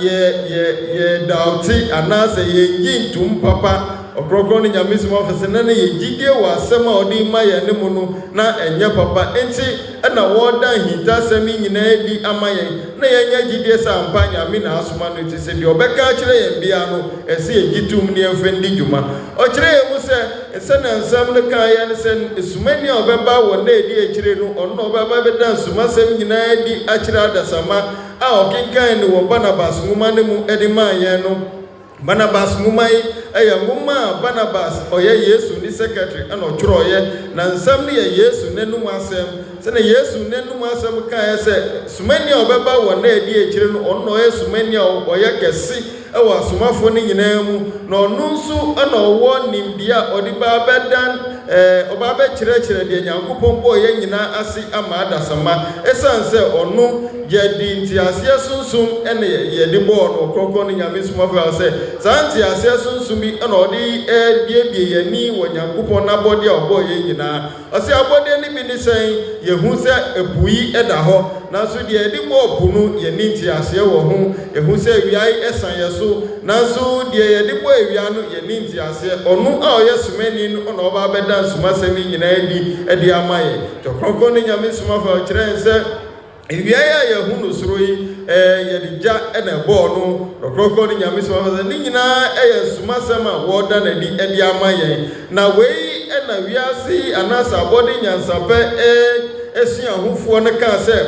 yɛ daute anaasɛ yɛnyi ntom papa Ɔkrɔnkrɔnyi Nyame Somafo sɛ na yɛgyidie wɔ asɛm a ɔde ma yɛn ne mu no na ɛnyɛ papa enti ɛna wɔda hintasɛm nyinaa di ama yɛn na yɛnyɛ gyidie sɛ ampa Nyame na asoma no ti sɛ deɛ ɔbɛka akyerɛ yɛn bia no ɛsɛ yɛgyi tom ne yɛmfa ndi dwuma ɔkyerɛ yɛn mu sɛ ɛsɛna nsɛm no kaa yɛn sɛ esumani a ɔbɛba wɔ na ɛdi akyire no ɔno na ɔbɛba bɛda nsumasɛm nyinaa di akyerɛ adasama a ɔkenkan ne wɔ Barnabas nwoma no mu ɛde maa yɛn no Barnabas nwoma yi ɛyɛ nwoma a Barnabas ɔyɛ Yesu ne secretary ɛna ɔtwerɛɔyɛ na nsɛm no yɛ Yesu n'anum asɛm sɛna Yesu n'anum asɛm kaeɛ sɛ sumani a ɔbɛba wɔ na ɛdi akyire no ɔno na ɔyɛ sumani a ɔyɛ kɛse ɛwɔ asomafo no nyinaa mu na ɔno nso ɛna ɔwɔ nimdeɛ a ɔde ɔba bɛkyerɛkyerɛ deɛ Nyankopɔn bɔɔ yɛn nyinaa ase ama adasama ɛsiane sɛ ɔno yɛde nteaseɛ sunsum ɛna yɛde bɔɔ no Ɔkrɔnkrɔnyi Nyame Somafo sɛ saa nteaseɛ sunsum bi ɛna ɔde biebie yɛni wɔ Nyankopɔn n'abɔdeɛ a ɔbɔɔ yɛn nyinaa ɔsɛ abɔdeɛ no bi ne sɛn yɛhu sɛ ɛpo yi ɛda hɔ nanso deɛ yɛde bɔɔ po no yɛni nteaseɛ wɔ ho yɛhu sɛ wiae ɛsan yɛ so nanso deɛ yɛde bɔɔ awia no yɛni nteaseɛ ɔno a ɔyɛ sumani no ɔna ɔba bɛda nsumasɛm nyinaa di ɛde ama yɛn Ɔkrɔnkrɔnyi Nyame Somafo kyerɛ sɛ ewia ya yɛhu no soro yi yɛde gya ɛna ɛbɔɔ no Ɔkrɔnkrɔnyi Nyame Somafo sɛ ne nyinaa ɛyɛ nsumasɛm a wɔda n'adi ɛde ama yɛn na wei ɛna wiase anaasɛ abɔde nyansapɛ ɛsua ahofoɔ no kaa sɛ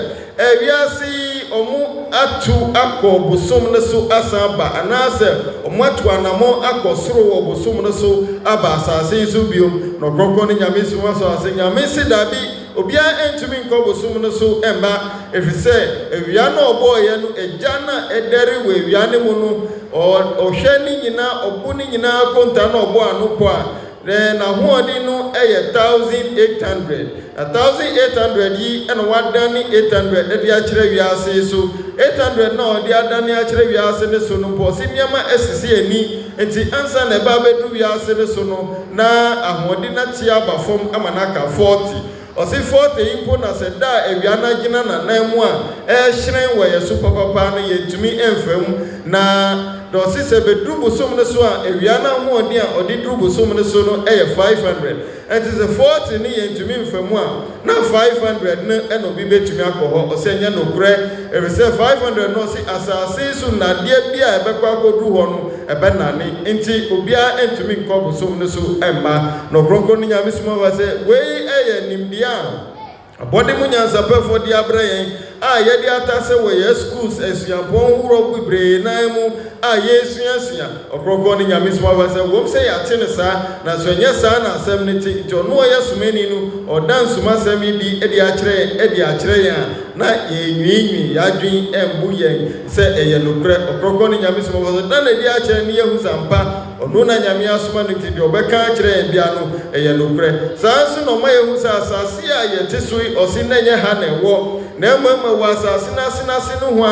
wiase ɔmo atu akɔ bosom no so asan ba anaasɛ ɔmo atu anamɔ akɔ soro wɔ bosom no so aba asase yi so biom na Ɔkrɔnkrɔnyi Nyame Somafo sɛ Nyame si dabi obiara entumi nkɔ bosom no so ɛmba efisɛ ewia na ɔbɔɔyɛ no egya na ɛdɛre wɔ ewia ne mu no ɔhwɛ ne nyinaa ɔbo ne nyinaa konta na ɔbɔ ano pɔ a na hoɔden no ɛyɛ 1800 1800 yi ɛna wadane 800 ɛde akyerɛ wiase so 800 na ɔde adane akyerɛ wiase ne so no pɔ si nneɛma ɛsisi ani enti ansa na ɛba abɛdu wiase ne so no na ahoɔden na tie aba fam ama na aka 40 ɔsi 40 yi mpo na sɛ da awia na gyina na nan mu a ɛhyerɛn wɔ yɛ so papapa no yɛntumi ɛmfam na dɔsi sɛ beduru bosom no so a awia na hoɔden a ɔde duru bosom no so no ɛyɛ 500 ɛnti sɛ 40 ne yɛntumi mfamu a na 500 no ɛna obi betumi akɔ hɔ ɔsɛ nyɛ nokorɛ ɛfisɛ 500 no ɔsi asase so nadeɛ bi a ɛbɛkɔ akɔduru hɔ no ɛbɛnane enti obiara ɛntumi nkɔ bosom no so ɛmma na Ɔkrɔnkrɔnyi Nyame Somafo sɛ wei ɛyɛ nimdeɛ a abɔde mu nyansapɛfoɔ de abrɛ yɛn a yɛde ata sɛ wɔ yɛ schools asuapɔn wurɔ bebree nan mu a yɛsuasua Ɔkrɔnkrɔnyi Nyame Somafo sɛ wɔm sɛ yɛate ne saa na so ɛnyɛ saa na asɛm ne ti nti ɔno ɔyɛ sumani no ɔda nsumasɛm yi di ɛde akyerɛ yɛn a na yɛnwiinwii yɛadwen ɛmbu yɛn sɛ ɛyɛ nokorɛ Ɔkrɔnkrɔnyi Nyame Somafo sɛ na de akyerɛ ne yɛhu sampa ɔno na Nyame asoma no ti deɛ ɔbɛka akyerɛ yɛn bia no ɛyɛ nokorɛ saa nso na ɔma yɛhu sɛ asase a yɛte so yi ɔsi na ɛnyɛ ha na ɛwɔ na mmom wɔ asase n'ase no ho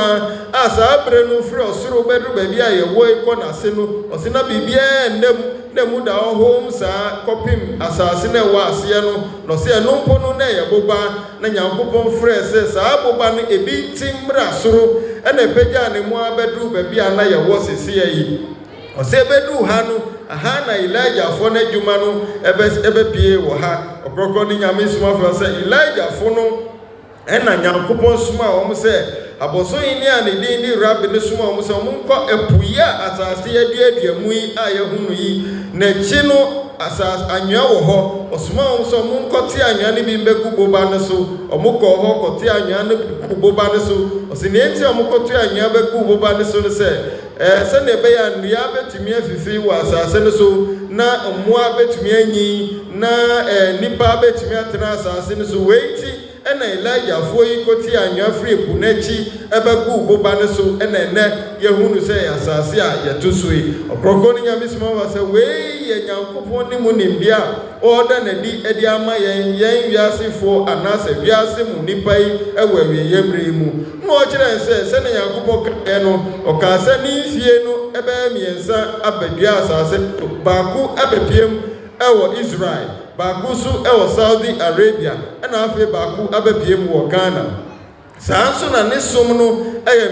a saa bere no firi ɔsoro bɛduru baabi a yɛwɔ kɔ n'ase no ɔsi na biribiara nnam na mu da ɔhom saa kɔpem asase na ɛwɔ aseɛ no na ɔsi ɛno mpo no na ɛyɛ boba na Nyankopɔn frɛ sɛ saa boba no ebi ti mmra soro ɛna ɛpagya ne mu abɛduru baabi a na yɛwɔ sesia yi ɔsi ɛbɛduru ha no aha na Elijahfoɔ no adwuma no ɛbɛpie wɔ ha Ɔkrɔnkrɔnyi Nyame Somafo sɛ Elijahfoɔ no ɛna Nyankopɔn soma a wɔn sɛ abɔsɔyini a ne din ne Rabi ne soma a wɔn sɛ wɔn nkɔ ɛpuyi a asase yɛduadua mu yi a yɛhu no yi n'akyi no asase anwea wɔ hɔ ɔsoma a wɔn sɛ wɔn nkɔte anwea no bi mbɛgu boba no so wɔn kɔɔ hɔ kɔte anwea no gu boba no so ɔsi ne eti a wɔn kɔte anwea bɛgu boba no so no sɛ sɛnea ɛbɛyɛ a nnua bɛtumi afifi wɔ asase no so na mmoa betumi anyi na nipa betumi atena asase no so weiti ena Elijah foi koti anwa free bunachi ebegu boba ne so ena ene yehunu se asase a yetosui Ɔkrɔnkrɔnyi Nyame Somafo se we ye Nyankopɔn ni mu nimbia order na di edi ama yen wiasefo anase wiase mu nipa yi ewa wieyemre mu no ɔkyerɛ se na Nyankopɔn ka no ɔka se ni fie no ebe miensa abadua asase baako abepiem ewo Israel baako so ewo Saudi Arabia ena afi baako abepiem wo Ghana sanso na ne som no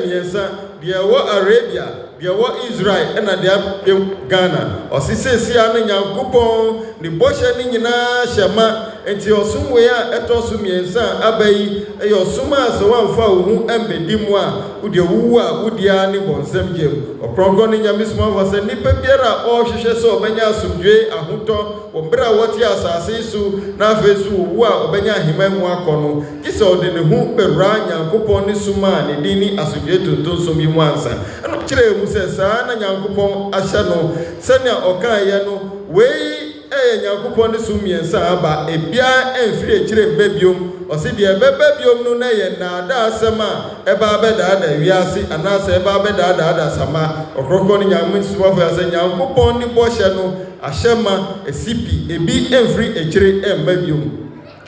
miensa de wo Arabia de wo Israel ena de abepiem Ghana osisesi ane Nyankopɔn ni bɔhye ni nyina hyema enti osumwe a etoso miensa abayi eyosuma so wamfa wo hu embedi mu a wode wuwu a wodia ne bonsam gem Ɔkrɔnkrɔnyi Nyame Somafo se nipa biara ɔhwehwɛ so obenya asomdwe ahotɔ ombra wɔte asase so na afesu wuwu a obenya ahema mu akɔno kise ode ne hu bewura Nyankopɔn ne suma ne din ni asomdwe tontonsom yi mu ansa ɛno kyerɛ mu se saa na Nyankopɔn ahyɛ no sɛnea ɔkaayɛ no wei Nyankopɔn ne sum miensa aba ebia emfiri ekire bebiom osi de bebiom no na ye naada asɛm a eba bedaada wiase anase eba bedaada sama Ɔkrɔnkrɔnyi Nyame Somafo ase Nyankopɔn ni bɔhye no ahyɛma esipi ebi emfiri ekire emmabiom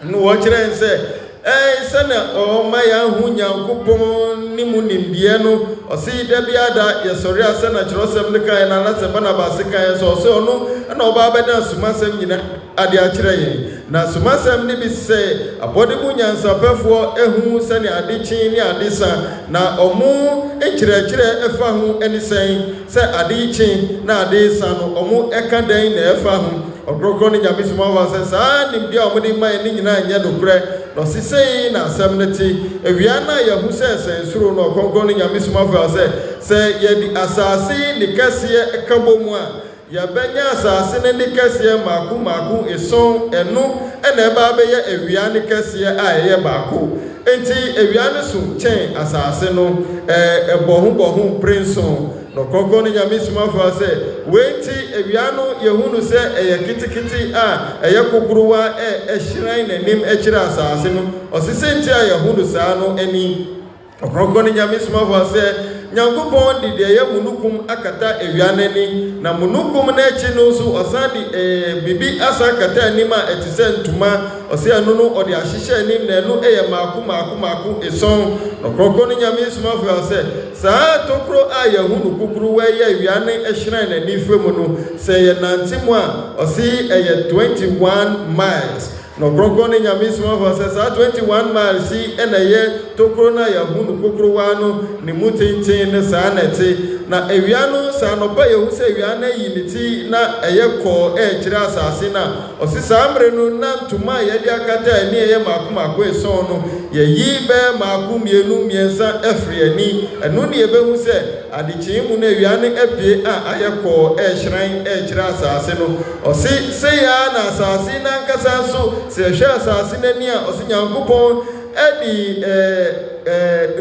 no wɔkyerɛ nse sɛna ɔma ya hu Nyankopɔn ni mu nimdie no osi da biada yesɔre ase na kyerɛsɛm ne kan na anase Barnabas kan so ɔse ɔno na ɔba bɛda sumasɛm nyina ade akyerɛ yɛn na sumasɛm ne bi sɛ abɔde mu nyansapɛfoɔ ehu sɛne ade kyin ne ade sa na ɔmo ekyerɛkyerɛ ɛfa ho ɛne sɛ ade kyin na ade sa no ɔmo ɛka dan na ɛfa ho Ɔkrɔnkrɔnyi Nyame Somafo sɛ saa nimdeɛ a ɔmo de ma ne nyina nyɛ nokorɛ na ɔsisɛi na asɛm ne te ewia na yɛhu sɛ sɛnsuro na Ɔkrɔnkrɔnyi Nyame Somafo sɛ yɛdi asase ne kɛseɛ ɛka bɔ mu a yɛbɛnya asase ne kɛseɛ maako eson ɛno ɛna ɛba bɛyɛ ewia ne kɛseɛ a ɛyɛ baako enti ewia ne so kyɛn asase no ɛbɔho prinson no Ɔkrɔnkrɔnyi Nyame Somafo sɛ weiti ewia no yehunu sɛ ɛyɛ kitikiti a ɛyɛ kokorowa ɛhyiran n'anim ɛkyerɛ asase no ɔsisɛ nti a yehunu saa no ani Ɔkrɔnkrɔnyi Nyame Somafo sɛ Nyankopɔn de deɛ yɛ munukum akata ewia n'ani na munukum n'akyi no so ɔsan de bibi asa kata anim a ɛte sɛ ntoma ɔsɛ ɛno no ɔde ahyehyɛ anim na ɛno ɛyɛ maako eson na Ɔkrɔnkrɔnyi Nyame Somafo sɛ saa tokuro a yɛhu no kukuru wɔ yɛ ewia ne ɛhyiran n'ani fam no sɛ yɛ nante mu a ɔsɛ ɛyɛ 21 miles no Ɔkrɔnkrɔnyi Nyame Somafo sɛ saa 21 miles ɛna yɛ tokuro na yɛhu no kukuru wa no ne mu tenten ne saa na ɛte na ewia no saa no ba yɛhu sɛ ewia na yi ne ti na ɛyɛ kɔɔ ɛkyerɛ asase na ɔsi saa mmerɛ no na ntoma a yɛde akata ani ɛyɛ maako eson no yɛyi bɛɛ maako mmiɛnsa ɛfiri ani ɛno ne yɛbɛhu sɛ adekyee mu na ewia ne apie a ayɛ kɔɔ ɛhyerɛn ɛkyerɛ asase no ɔsi sɛ ya na asase na nkasa nso sɛ ɛhwɛ asase n'ani a ɔsi Nyankopɔn ɛdi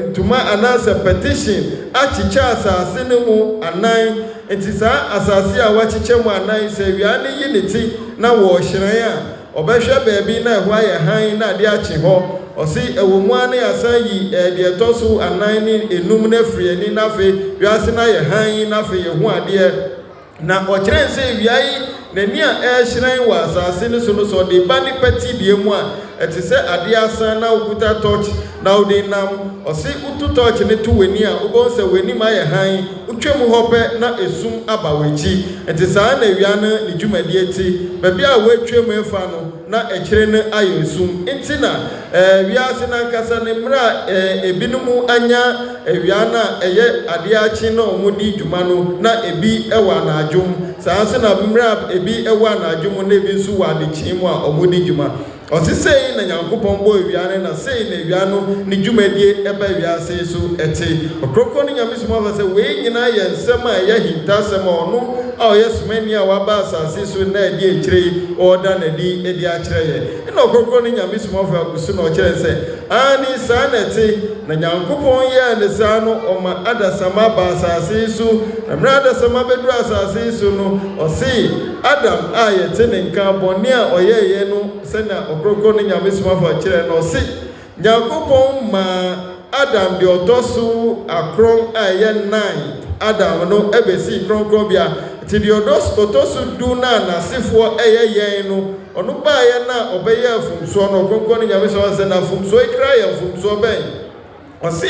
ntoma anasa petition akyikyɛ asase ne mu anan enti saa asase a wakyikyɛ mu anan sɛ ewia ne yi ne ti na wɔ hyerɛn a ɔbɛhwɛ baabi na ɛhɔ ayɛ han na ade akye hɔ ɔsi ɛwɔ mu ane asan yi deɛ ɛtɔ so anan ne enum na firi ani na afei wiase na yɛ han na afei yɛ ho adeɛ na ɔkyerɛ sɛ ewia yi n'ani a ɛhyerɛn wɔ asase ne so no so ɔde ba nipa ti bie mu a ɛte sɛ ade asan na okuta torch na ɔde nam ɔsi utu torch ne to w'ani a wobɛn sɛ w'ani ma yɛ han utwa mu hɔ pɛ na esum aba w'akyi ɛte saa na ewia no ne dwumadie ti baabi a wɔatwa mu efa no na ɛkyerɛ no ayɛ esum nti na wiase na nkasa ne mmerɛ a ebinom anya ewia na ɛyɛ ade akyi na wɔn di dwuma no na ebi ɛwɔ anadwom saa nso na mmerɛ a ebi ɛwɔ anadwom na ebi nso wɔ adekyee mu a wɔn di dwuma ɔsisɛyi na Nyankopɔn bɔ ewia ne na sɛyi na ewia no ne dwumadie ɛba wiase so ɛte Ɔkrɔnkrɔnyi Nyame Somafo sɛ wei nyinaa yɛ nsɛm a ɛyɛ hintasɛm a ɔno yes many waba asase so na edi ekyire order na edi akyire ye na Ɔkrɔnkrɔnyi Nyame Somafo Yawoh no kyerɛ sɛ ani saa na te na Nyankopɔn yɛ ne saa no ɔma adasama ba asase so na mra adasama bedu asase so no ɔse Adam a yɛte ne nka bɔne a ɔyɛyɛ no sɛ na Ɔkrɔnkrɔnyi Nyame Somafo kyerɛ no ɔse Nyankopɔn ma Adam de ɔtɔ akron a yɛ 9 Adam no ebesi kronkronbia ti de ɔtɔ so du na nasefo ɛyɛ yɛn no ɔno ba yɛ na ɔbɛyɛ afumso no Ɔkrɔnkrɔnyi Nyame Somafo sɛ na afumso ikra yɛ afumso bɛn ɔse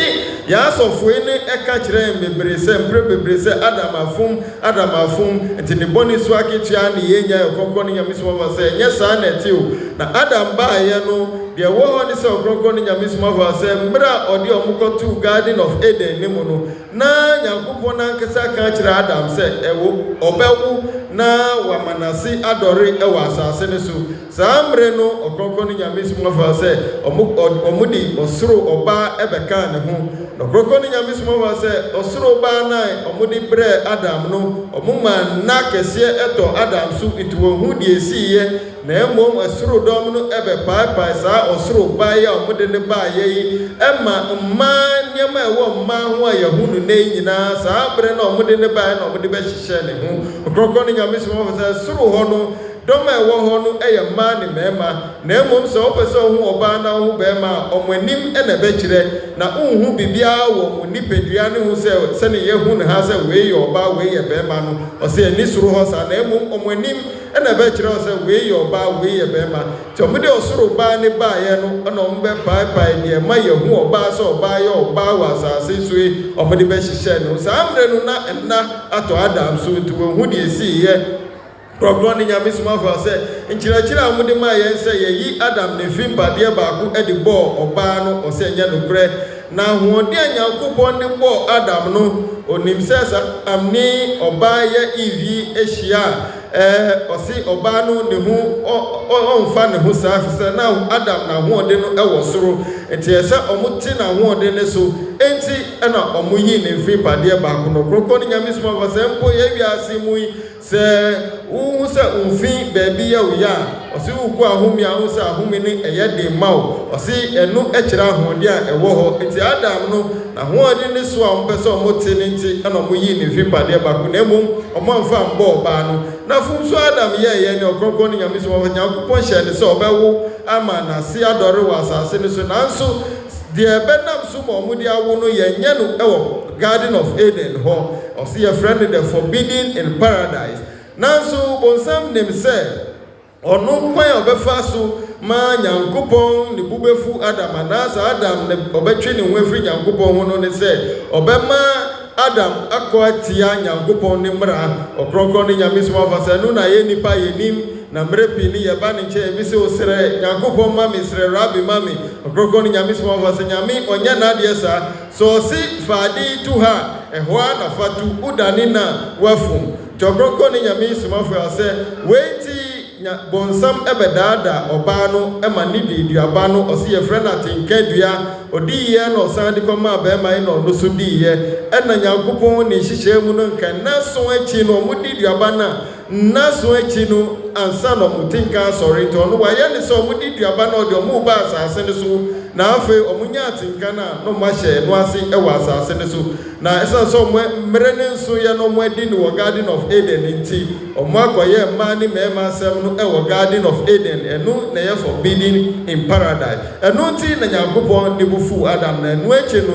ya asɔfo ne ɛka kyerɛ bebre sɛ mpre bebre sɛ Adam afum nti ne bɔne so aketua ne yɛnya Ɔkrɔnkrɔnyi Nyame Somafo sɛ nyɛ saa na ɛte o na Adam ba yɛ no deɛ wɔ hɔ ne sɛ Ɔkrɔnkrɔnyi Nyame Somafo sɛ mbra ɔde ɔmokɔto Garden of Eden ne mu no na Nyankopɔn nankasa ka kyerɛ Adam sɛ ɛwo ɔbɛwo na wamanase adɔre ɛwɔ asase ne so saa mmerɛ no Ɔkrɔnkrɔnyi Nyame Somafo sɛ ɔmo de ɔsoro ɔbaa ɛbɛka ne ho na Ɔkrɔnkrɔnyi Nyame Somafo sɛ ɔsoro ɔbaa na ɔmo de brɛ Adam no ɔmo ma nna kɛseɛ ɛtɔ Adam so nti wɔn ho deɛ esiiɛ na mmom ɛsoro dɔm no ɛbɛpaapae saa ɔsoro ɔbaa yi a ɔmo de ne baa yɛ yi ɛma mmaa nneɛma ɛwɔ mmaa ho a yɛho no ne nyinaa saa bere na ɔmo de ne baa na ɔmo de bɛhyehyɛ ne ho Ɔkrɔnkrɔnyi Nyame Somafo sɛ soro hɔ no dɔm a ɛwɔ hɔ no ɛyɛ mmaa ne mmarima na mmom sɛ wopɛ sɛ ɔho ɔbaa na ɔho barima a ɔmo anim ɛna ɛbɛkyerɛ na wonhu biribiara wɔ mo nipadua ne ho sɛ sɛne yɛhu ne ha sɛ wei yɛ ɔbaa wei yɛ barima no ɔsɛ ani soro hɔ saa na mmom ɔmo anim ɛna ɛbɛkyerɛ sɛ wei yɛ ɔbaa wei yɛ barima nti ɔmo de ɔsoro ɔbaa ne baeɛ no ɛna ɔmo bɛpaapae deɛ ma yɛhu ɔbaa sɛ ɔbaa yɛ ɔbaa wɔ asase so yi ɔmo de bɛhyehyɛ ne ho saa mmerɛ no na ɛnna atɔ Adam so nti wɔhu deɛ esiiɛ Ɔkrɔnkrɔnyi Nyame Somafo sɛ nkyerɛkyerɛ a mode ma yɛn sɛ yɛyi Adam ne mfimpadeɛ baako de bɔɔ ɔbaa no ɔsɛ nyɛ nokorɛ na ahoɔden a Nyankopɔn de bɔɔ Adam no onim sɛ sa amne ɔbaa yɛ Eve ahyia ɔse ɔbaa no ne ho ɔmfa ne ho saa sɛ na Adam na ahoɔden no ɛwɔ soro nti ɛsɛ ɔmo te na ahoɔden ne so enti ɛna ɔmo yi ne mfimpadeɛ baako no Ɔkrɔnkrɔnyi Nyame Somafo sɛ mpo yɛ wiase mu yi sɛ wohu sɛ mfi baabi yɛ wo yɛ a ɔse wogu ahome a wo sɛ ahome no ɛyɛ de ma wo ɔse ɛno ɛkyerɛ ahoɔden a ɛwɔ hɔ nti Adam no na ahoɔden ne so a ɔmpɛ sɛ ɔmo te ne nti ɛna ɔmo yi ne mfimpadeɛ baako na mmom ɔmo amfa mbɔ ɔbaa no na fom so Adam yɛyɛ ne Ɔkrɔnkrɔnyi Nyame Somafo Nyankopɔn hyɛ ne sɛ ɔbɛwo ama n'ase adɔre wɔ asase ne so nanso deɛ ɛbɛnam so ma ɔmo de awo no yɛnyɛ no ɛwɔ Garden of Eden hɔ ɔse yɛfrɛ no the forbidden in paradise nanso bonsam nim sɛ ɔno kwan a ɔbɛfa so ma Nyankopɔn ne bu bɛfu Adam anaasɛ Adam ne ɔbɛtwe ne ho afiri Nyankopɔn ho no ne sɛ ɔbɛma Adam akɔ atia Nyankopɔn ne mmara Ɔkrɔnkrɔnyi Nyame Somafo sɛ no na yɛ nipa yɛnim na mmerɛ pii ne yɛba ne nkyɛn ebi sɛ osrɛ Nyankopɔn ma me srɛ Rabbi ma me Ɔkrɔnkrɔnyi Nyame Somafo sɛ Nyame ɔnyɛ n'adeɛ saa sɛ ɔse faade tu ha ɛhɔ a na fatu wodane na wafom nti Ɔkrɔnkrɔnyi Nyame Somafo sɛ weiti bonsam ɛbɛdaada ɔbaa no ɛma ne de duaba no ɔse yɛfrɛ no atenka dua ɔdi yɛ na ɔsan de kɔma bɛrima yi na ɔno so di yɛ ɛna Nyankopɔn ne nhyehyɛ mu no nka naso akyi no ɔmo di duaba no naso akyi no ansa na ɔmo tenka asɔre nti ɔno wayɛ ne sɛ ɔmo di duaba no ɔde ɔmo ba asase no so na afei ɔmo nya atenka no a na ɔmo ahyɛ no ase ɛwɔ asase no so na ɛsan sɛ ɔmo mmerɛ ne nso yɛ na ɔmo adi no wɔ Garden of Eden nti ɔmo akɔyɛ mmaa ne mmarima asɛm no ɛwɔ Garden of Eden ɛno na ɛyɛ forbidden in paradise ɛno nti na Nyankopɔn de bufu Adam na ɛno akyi no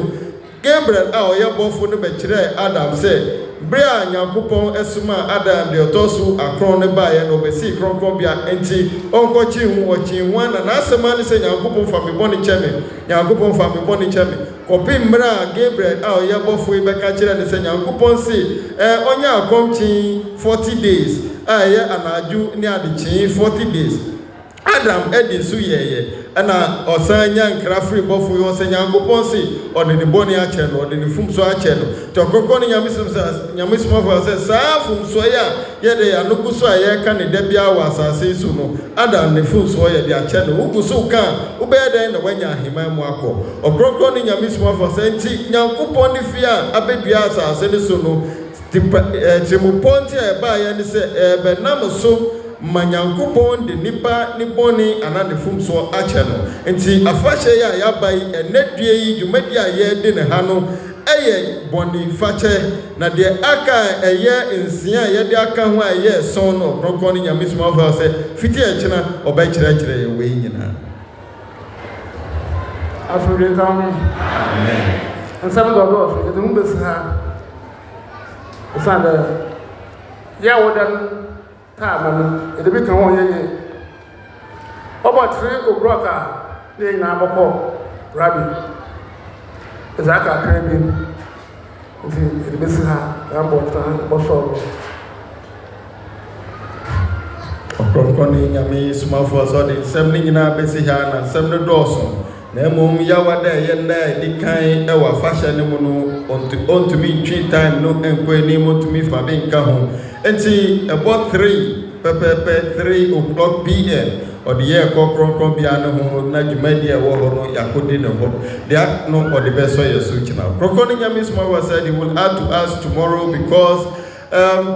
Gabriel a ɔyɛ bɔfo no bɛkyerɛ Adam sɛ bere a Nyankopɔn ɛsoma Adam deɛ ɔtɔ so akron ne baeɛ no ɔbɛsi kronkronbea enti ɔnkɔkye ho ɔkye ho ana n'asɛm ne sɛ Nyankopɔn fa me bɔne kyɛ me Nyankopɔn fa me bɔne kyɛ me kɔpi mmerɛ a Gabriel a ɔyɛ bɔfo yi bɛka kyerɛ ne sɛ Nyankopɔn se ɔnyɛ akɔmkye 40 days a ɛyɛ anadwo ne adekyee 40 days Adam ɛdi so yɛyɛ ɛna ɔsan nya nkra firi bɔfo yi ɔsɛ Nyankopɔn se ɔde ne bɔne akyɛ no ɔde ne fumso akyɛ no nti Ɔkrɔnkrɔnyi Nyame Somafo sɛ saa fumso yi a yɛde anoko so a yɛka ne da biara wɔ asase so no Adam ne fumso yɛde akyɛ no wogu so ka wobɛyɛ dɛn na woanya ahemman mu akɔ Ɔkrɔnkrɔnyi Nyame Somafo sɛ nti Nyankopɔn ne fie a abɛdua asase no so no Timuponti eba ya ni se benam so manyankopon de nipa ni boni ana ne fumso ache no enti afahye ya yabai enedue yi dwumadi aye de ne ha no eye boni fache na de aka eye nsia ye de aka ho aye son no Ɔkrɔnkrɔnyi Nyame Somafo se fiti e chena oba kyerɛ ye we nyina African amen and some God of the numbers ha Sanda Yawoh dan time it be kan won ye about 3 o'clock dey na boko rabbi Zaka Krabin, the Messiah, Rambo, Bosho. Ɔkrɔnkrɔnyi Nyame Somafo so de nsɛm ne nyina besi ha na nsɛm no dɔɔso na mmom yawa da ye na di kan e wa fashion ne mu no ontumi ntwi time no enko ni mo tumi fa be nka ho enti about 3 o'clock p.m. or the year Ɔkrɔnkrɔn bia no ho na dwumadi e wo ho no yakodi ne ho dia no or the best way so kina Ɔkrɔnkrɔnyi Nyame Somafo said he will add to us tomorrow because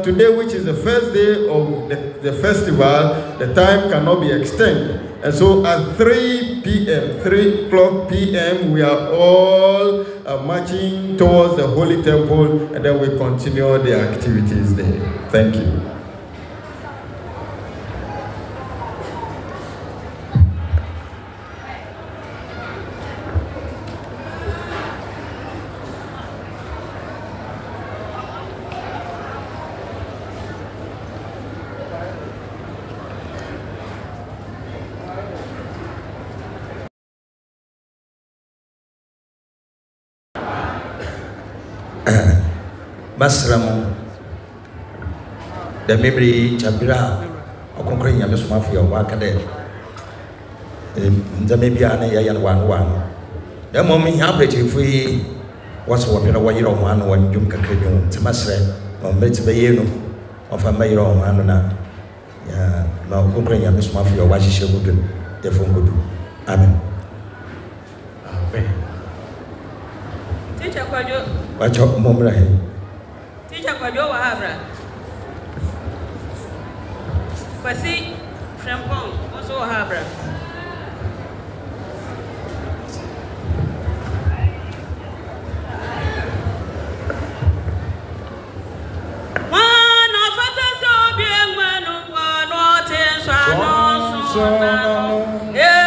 today, which is the first day of the festival, the time cannot be extended. And so at 3 o'clock p.m., we are all marching towards the Holy Temple, and then we continue the activities there. Thank you. Basram the memory Chabira Ɔkrɔnkrɔnyi Nyame Somafo Yawoh akade maybe ana ya one the moment ya breche free was what you know what you don't want when you can create Tamasre or Metbe no of a mayor on na ya na Ɔkrɔnkrɔnyi Nyame Somafo Yawoh washi shegudu therefore good. Amen. Teacher Kwajo Watch out momra he Teacher Kwajo Wahabra Kwasi Frampong also Wahabra Yeah.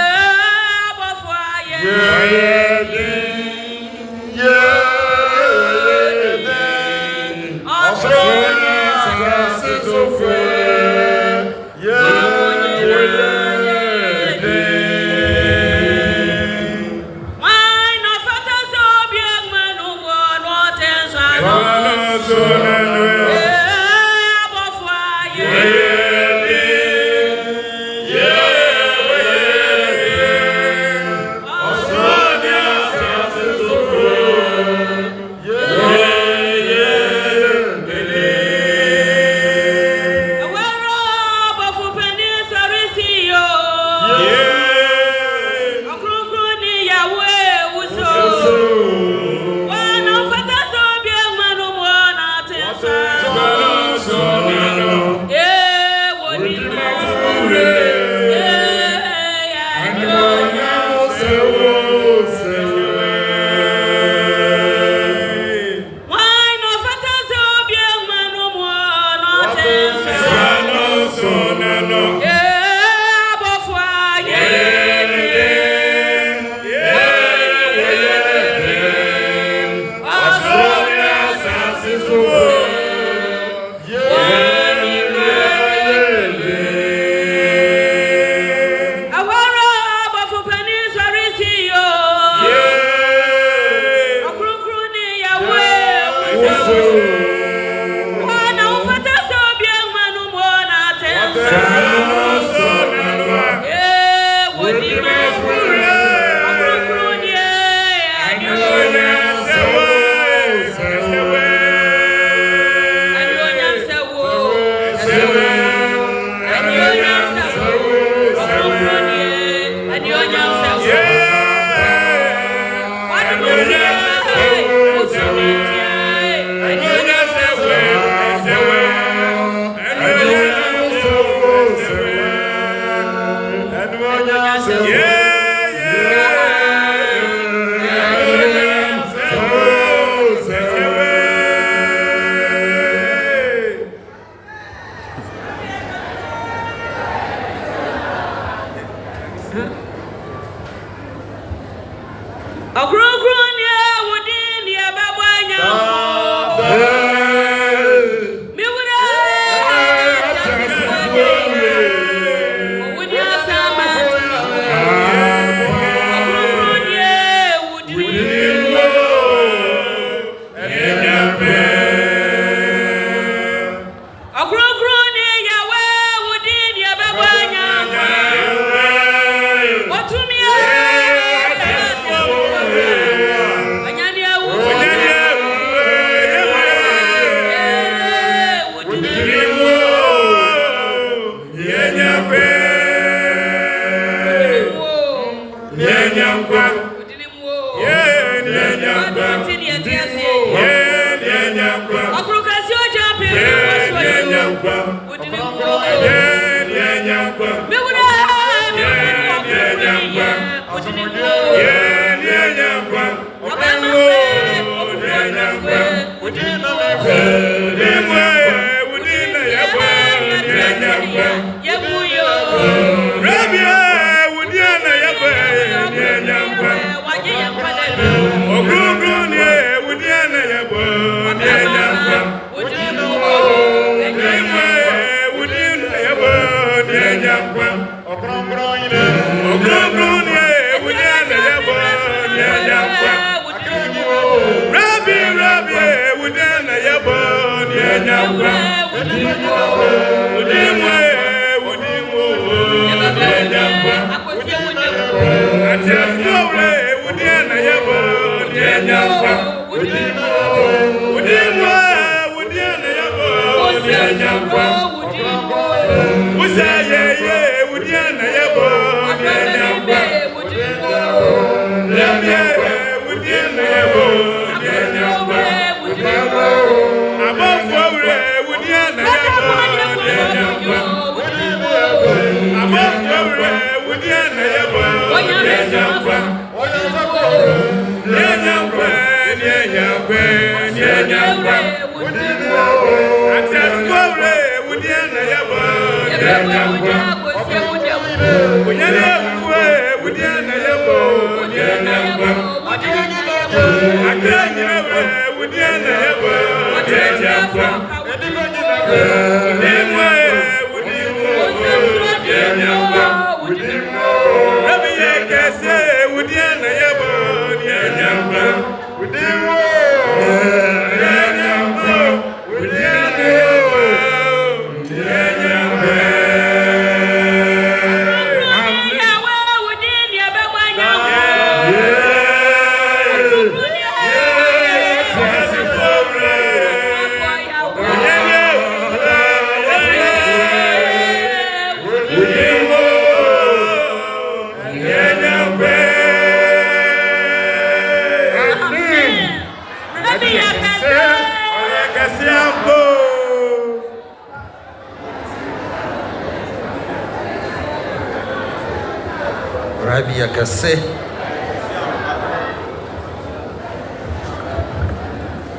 Ɔkrɔnkrɔnyi wodin ya babanya.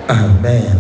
Amen.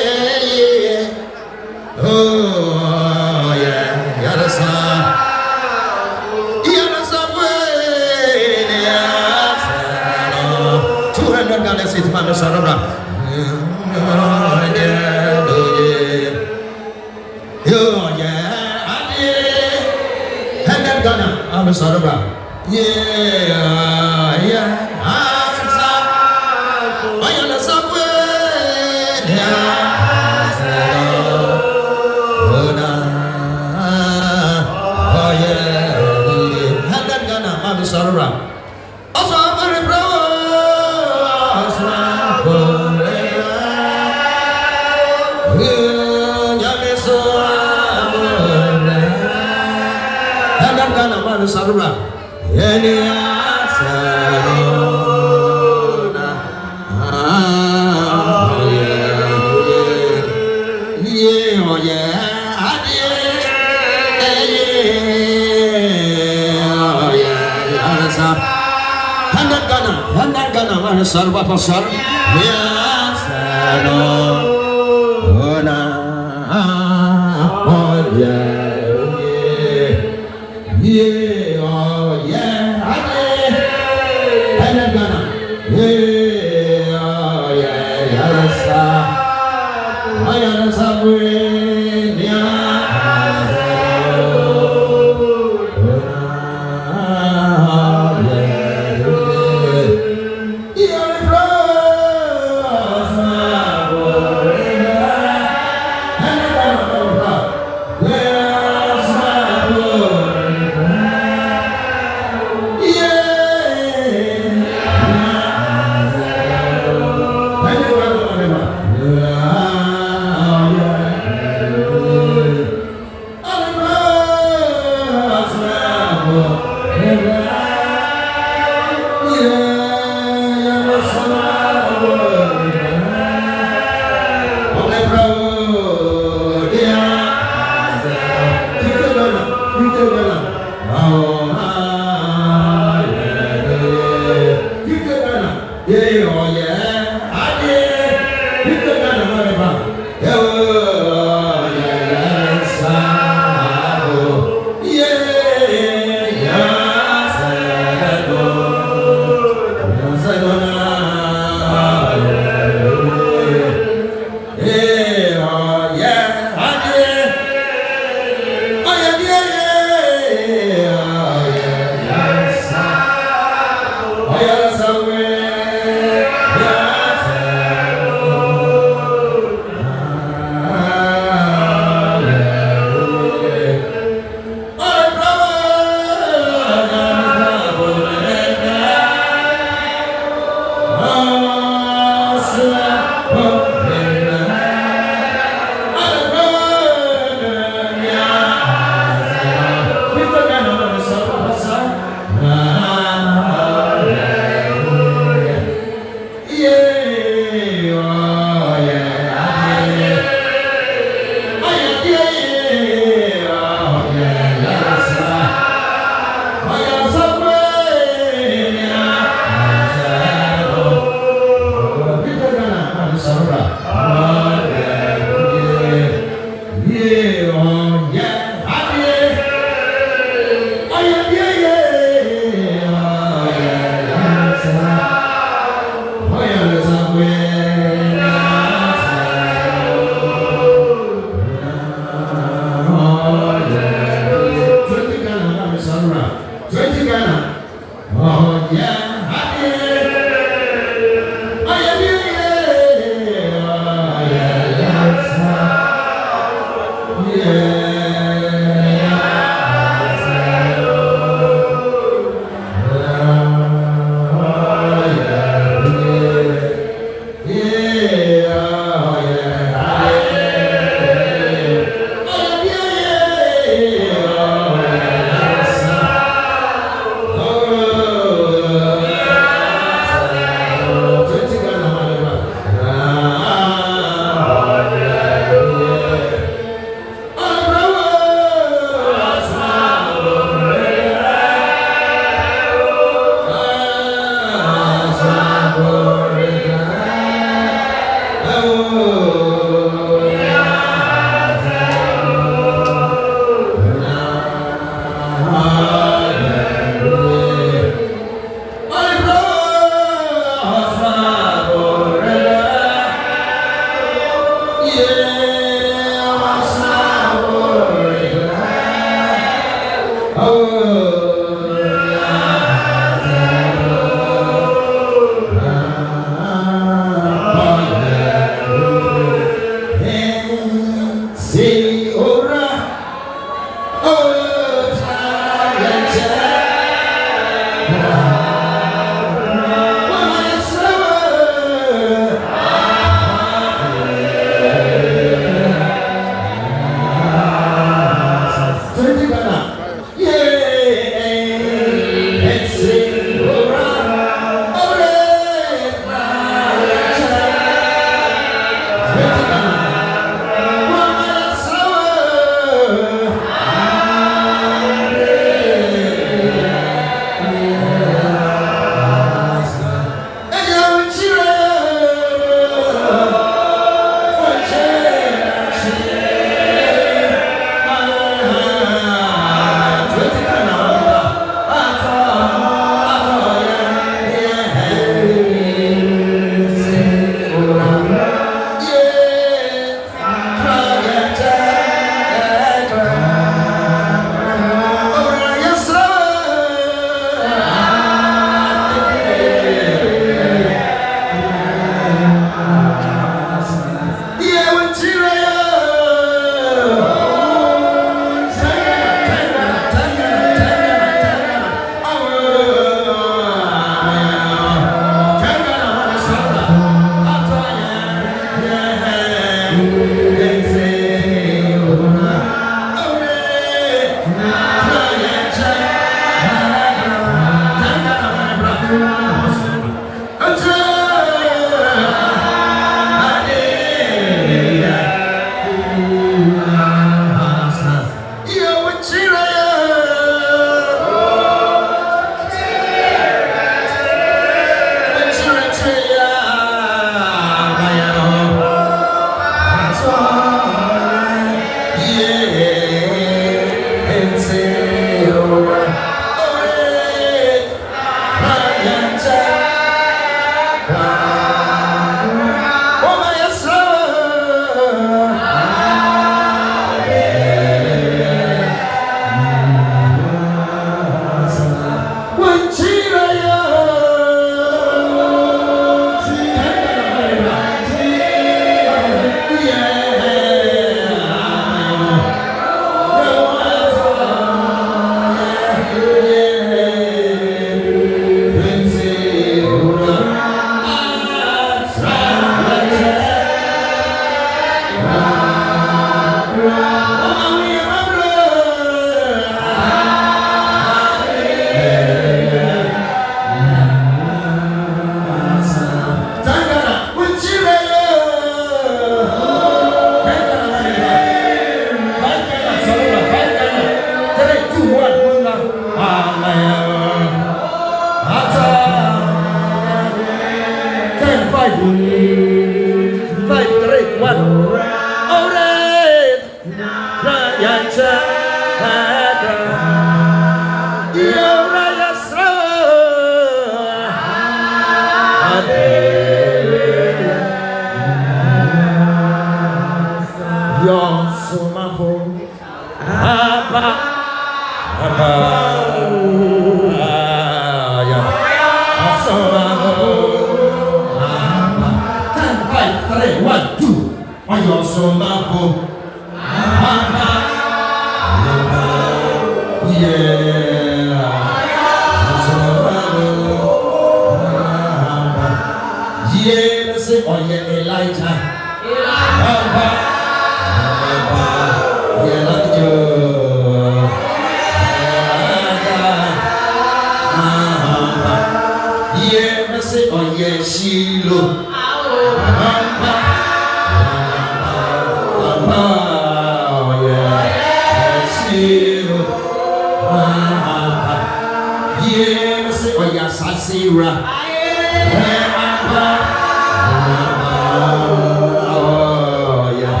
Oh, yeah.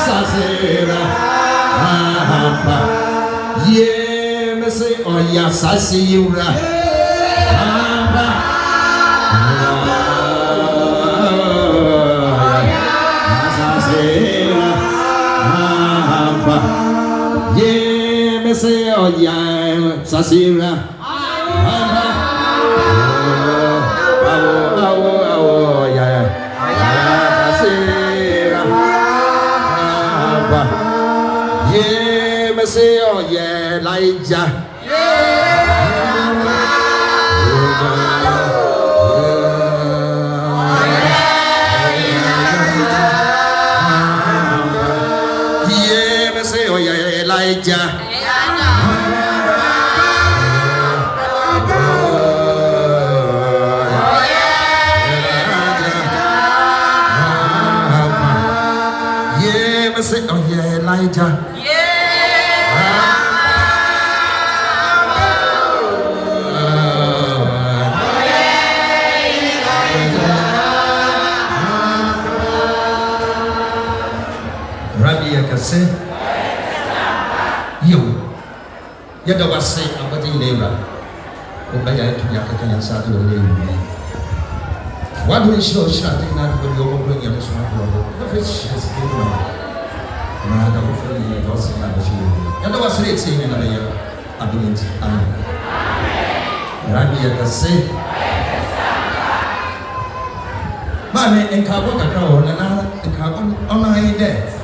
Asasera Ampa Ye me say oh ya sasiura Ampa Asasera Ampa Ye me say oh ya sasira Ampa Yeah, me say oh yeah, Elijah. Yeah, me say oh yeah, Elijah. Yeah, me say oh yeah, Elijah. Say, you, you don't want to say about the neighbor. Obey to Yakakan Saturday name. What will show shouting that when you open your Somafo Yawoh? The fish has given up. Rather, hopefully, it was like a shoe. You don't want to say another year. I believe. Amen. Rabbi, I can say, Mammy and Carbon, and Carbon on my death.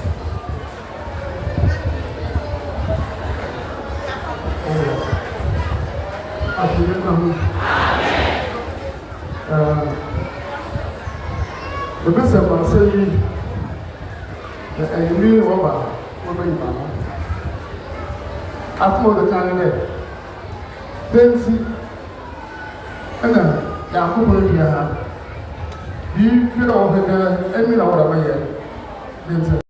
The best of us say that I knew over what you are. After the time there, then see, and then Yakubu here. You feel over there, and we know what I